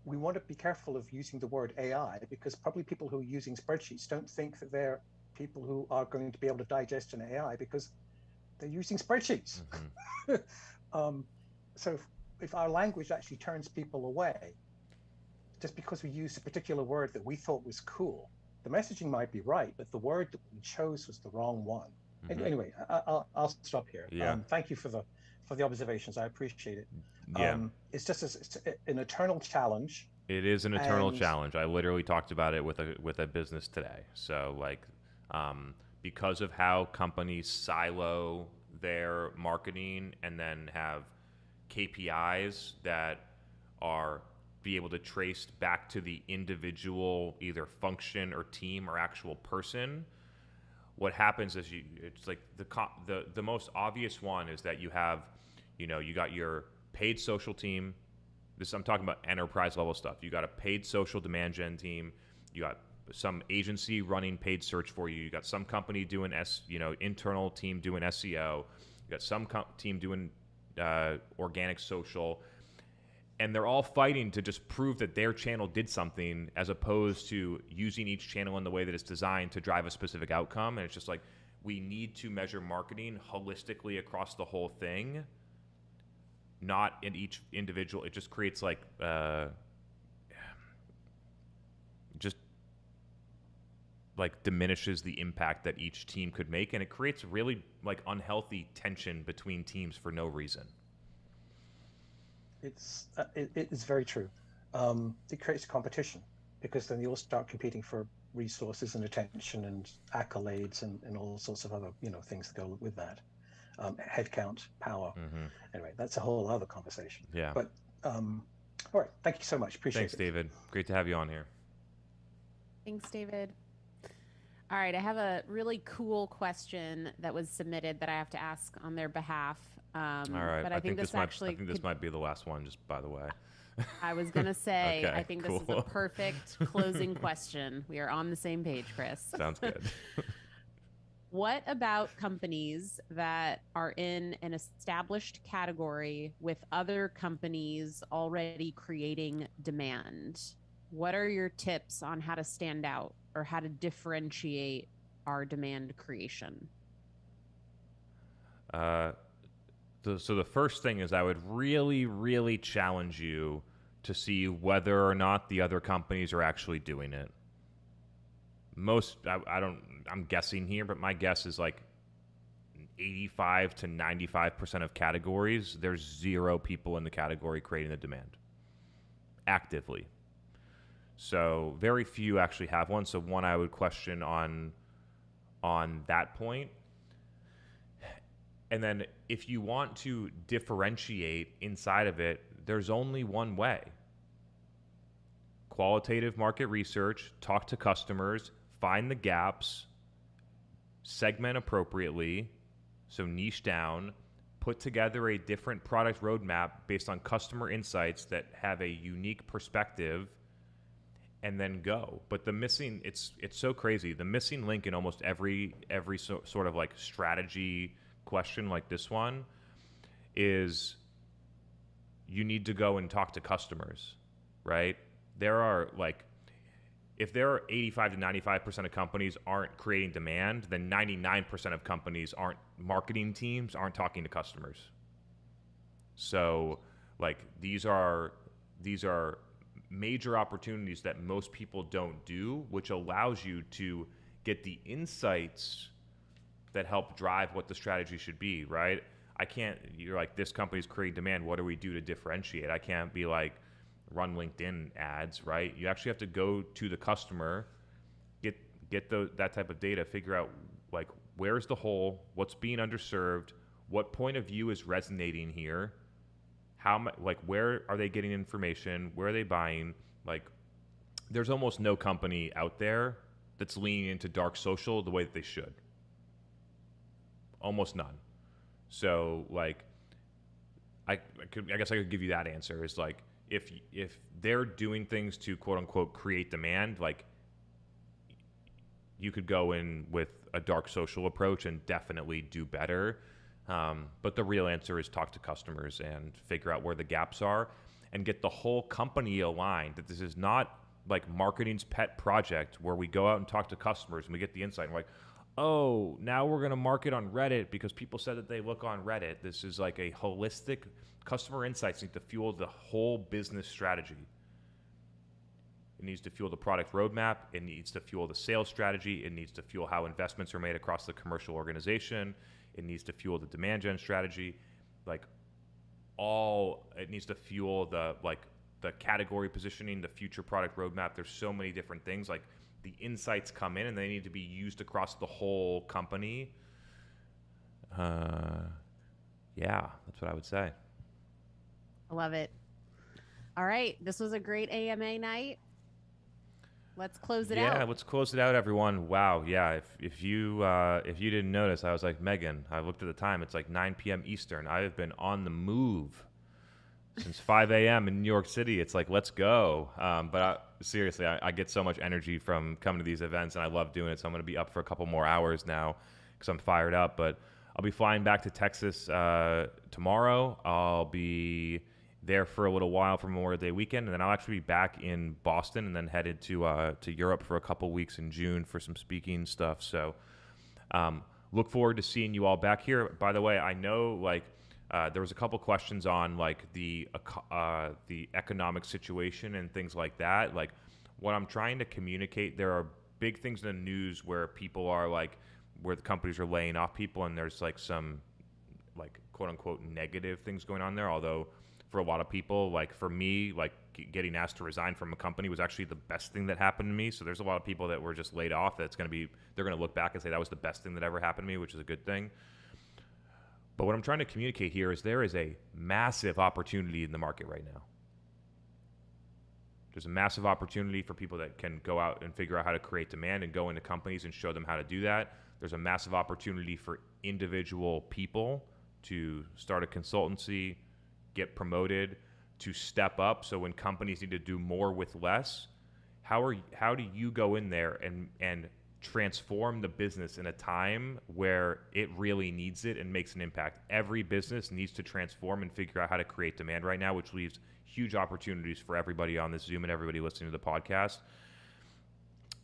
we want to be careful of using the word AI because probably people who are using spreadsheets don't think that they're people who are going to be able to digest an AI because they're using spreadsheets. So if our language actually turns people away, just because we used a particular word that we thought was cool, the messaging might be right, but the word that we chose was the wrong one. Anyway, I'll stop here. Yeah. Thank you for the observations. I appreciate it. Yeah. It's just it's an eternal challenge. It is an eternal challenge. I literally talked about it with a business today. So like, because of how companies silo their marketing and then have KPIs that are be able to trace back to the individual either function or team or actual person, what happens is it's like the most obvious one is that you have, you got your paid social team. I'm talking about enterprise level stuff. You got a paid social demand gen team. You got some agency running paid search for you. You got some company doing internal team doing SEO. You got some team doing organic social. And they're all fighting to just prove that their channel did something as opposed to using each channel in the way that it's designed to drive a specific outcome. And it's just like, we need to measure marketing holistically across the whole thing, not in each individual. It just creates like, just like diminishes the impact that each team could make. And it creates really like unhealthy tension between teams for no reason. It is very true. It creates competition because then you all start competing for resources and attention and accolades and all sorts of other things that go with that. Headcount, power. Anyway, that's a whole other conversation. Yeah. But all right, thank you so much. Appreciate it. Thanks, David. Great to have you on here. Thanks, David. All right, I have a really cool question that was submitted that I have to ask on their behalf. All right, but I think this might be the last one, just by the way. I was going to say, Okay, I think this is a perfect closing question. We are on the same page, Chris. Sounds good. What about companies that are in an established category with other companies already creating demand? What are your tips on how to stand out or how to differentiate our demand creation? So the first thing is I would really, really challenge you to see whether or not the other companies are actually doing it. I'm guessing here, but my guess is like 85 to 95% of categories, there's zero people in the category creating the demand actively. So very few actually have one. So one, I would question on that point. And then if you want to differentiate inside of it, there's only one way. Qualitative market research, talk to customers, find the gaps, segment appropriately, so niche down, put together a different product roadmap based on customer insights that have a unique perspective, and then go. But it's so crazy. The missing link in almost every sort of like strategy question like this one is you need to go and talk to customers, right? There are like, if there are 85 to 95% of companies aren't creating demand, then 99% of companies marketing teams aren't talking to customers. So Like these are major opportunities that most people don't do, which allows you to get the insights that help drive what the strategy should be, right? You're like, this company's creating demand, what do we do to differentiate? I can't be like, run LinkedIn ads, right? You actually have to go to the customer, get that type of data, figure out like, where's the hole, what's being underserved, what point of view is resonating here, where are they getting information, where are they buying? Like, there's almost no company out there that's leaning into dark social the way that they should. Almost none. So like, I guess I could give you that answer is like, if they're doing things to quote unquote create demand, like you could go in with a dark social approach and definitely do better. But the real answer is talk to customers and figure out where the gaps are and get the whole company aligned that this is not like marketing's pet project where we go out and talk to customers and we get the insight and we're like, oh, now we're going to market on Reddit because people said that they look on Reddit. This is like a holistic customer insights need to fuel the whole business strategy. It needs to fuel the product roadmap. It needs to fuel the sales strategy. It needs to fuel how investments are made across the commercial organization. It needs to fuel the demand gen strategy. It needs to fuel the category positioning, the future product roadmap. There's so many different things. Like the insights come in and they need to be used across the whole company. Yeah, that's what I would say. I love it. All right. This was a great AMA night. Let's close it out. Yeah, let's close it out, everyone. Wow. Yeah. If you didn't notice, I was like, Megan, I looked at the time. It's like 9 p.m. Eastern. I have been on the move since 5 a.m. in New York City. It's like, let's go. Seriously, I get so much energy from coming to these events, and I love doing it. So I'm going to be up for a couple more hours now because I'm fired up. But I'll be flying back to Texas tomorrow. I'll be there for a little while for Memorial Day weekend, and then I'll actually be back in Boston and then headed to Europe for a couple weeks in June for some speaking stuff. So look forward to seeing you all back here. By the way, I know there was a couple questions on the economic situation and things like that. Like what I'm trying to communicate, there are big things in the news where people are where the companies are laying off people, and there's some quote unquote negative things going on there. Although for a lot of people, for me, getting asked to resign from a company was actually the best thing that happened to me. So there's a lot of people that were just laid off they're going to look back and say that was the best thing that ever happened to me, which is a good thing. But what I'm trying to communicate here is there is a massive opportunity in the market right now. There's a massive opportunity for people that can go out and figure out how to create demand and go into companies and show them how to do that. There's a massive opportunity for individual people to start a consultancy, get promoted, to step up. So when companies need to do more with less, how do you go in there and transform the business in a time where it really needs it and makes an impact? Every business needs to transform and figure out how to create demand right now, which leaves huge opportunities for everybody on this Zoom and everybody listening to the podcast.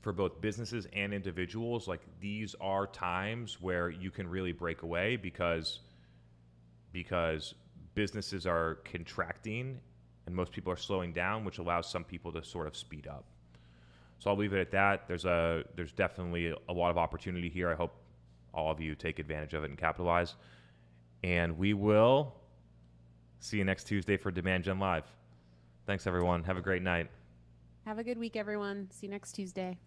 For both businesses and individuals, these are times where you can really break away because businesses are contracting and most people are slowing down, which allows some people to sort of speed up. So I'll leave it at that. There's definitely a lot of opportunity here. I hope all of you take advantage of it and capitalize. And we will see you next Tuesday for Demand Gen Live. Thanks, everyone. Have a great night. Have a good week, everyone. See you next Tuesday.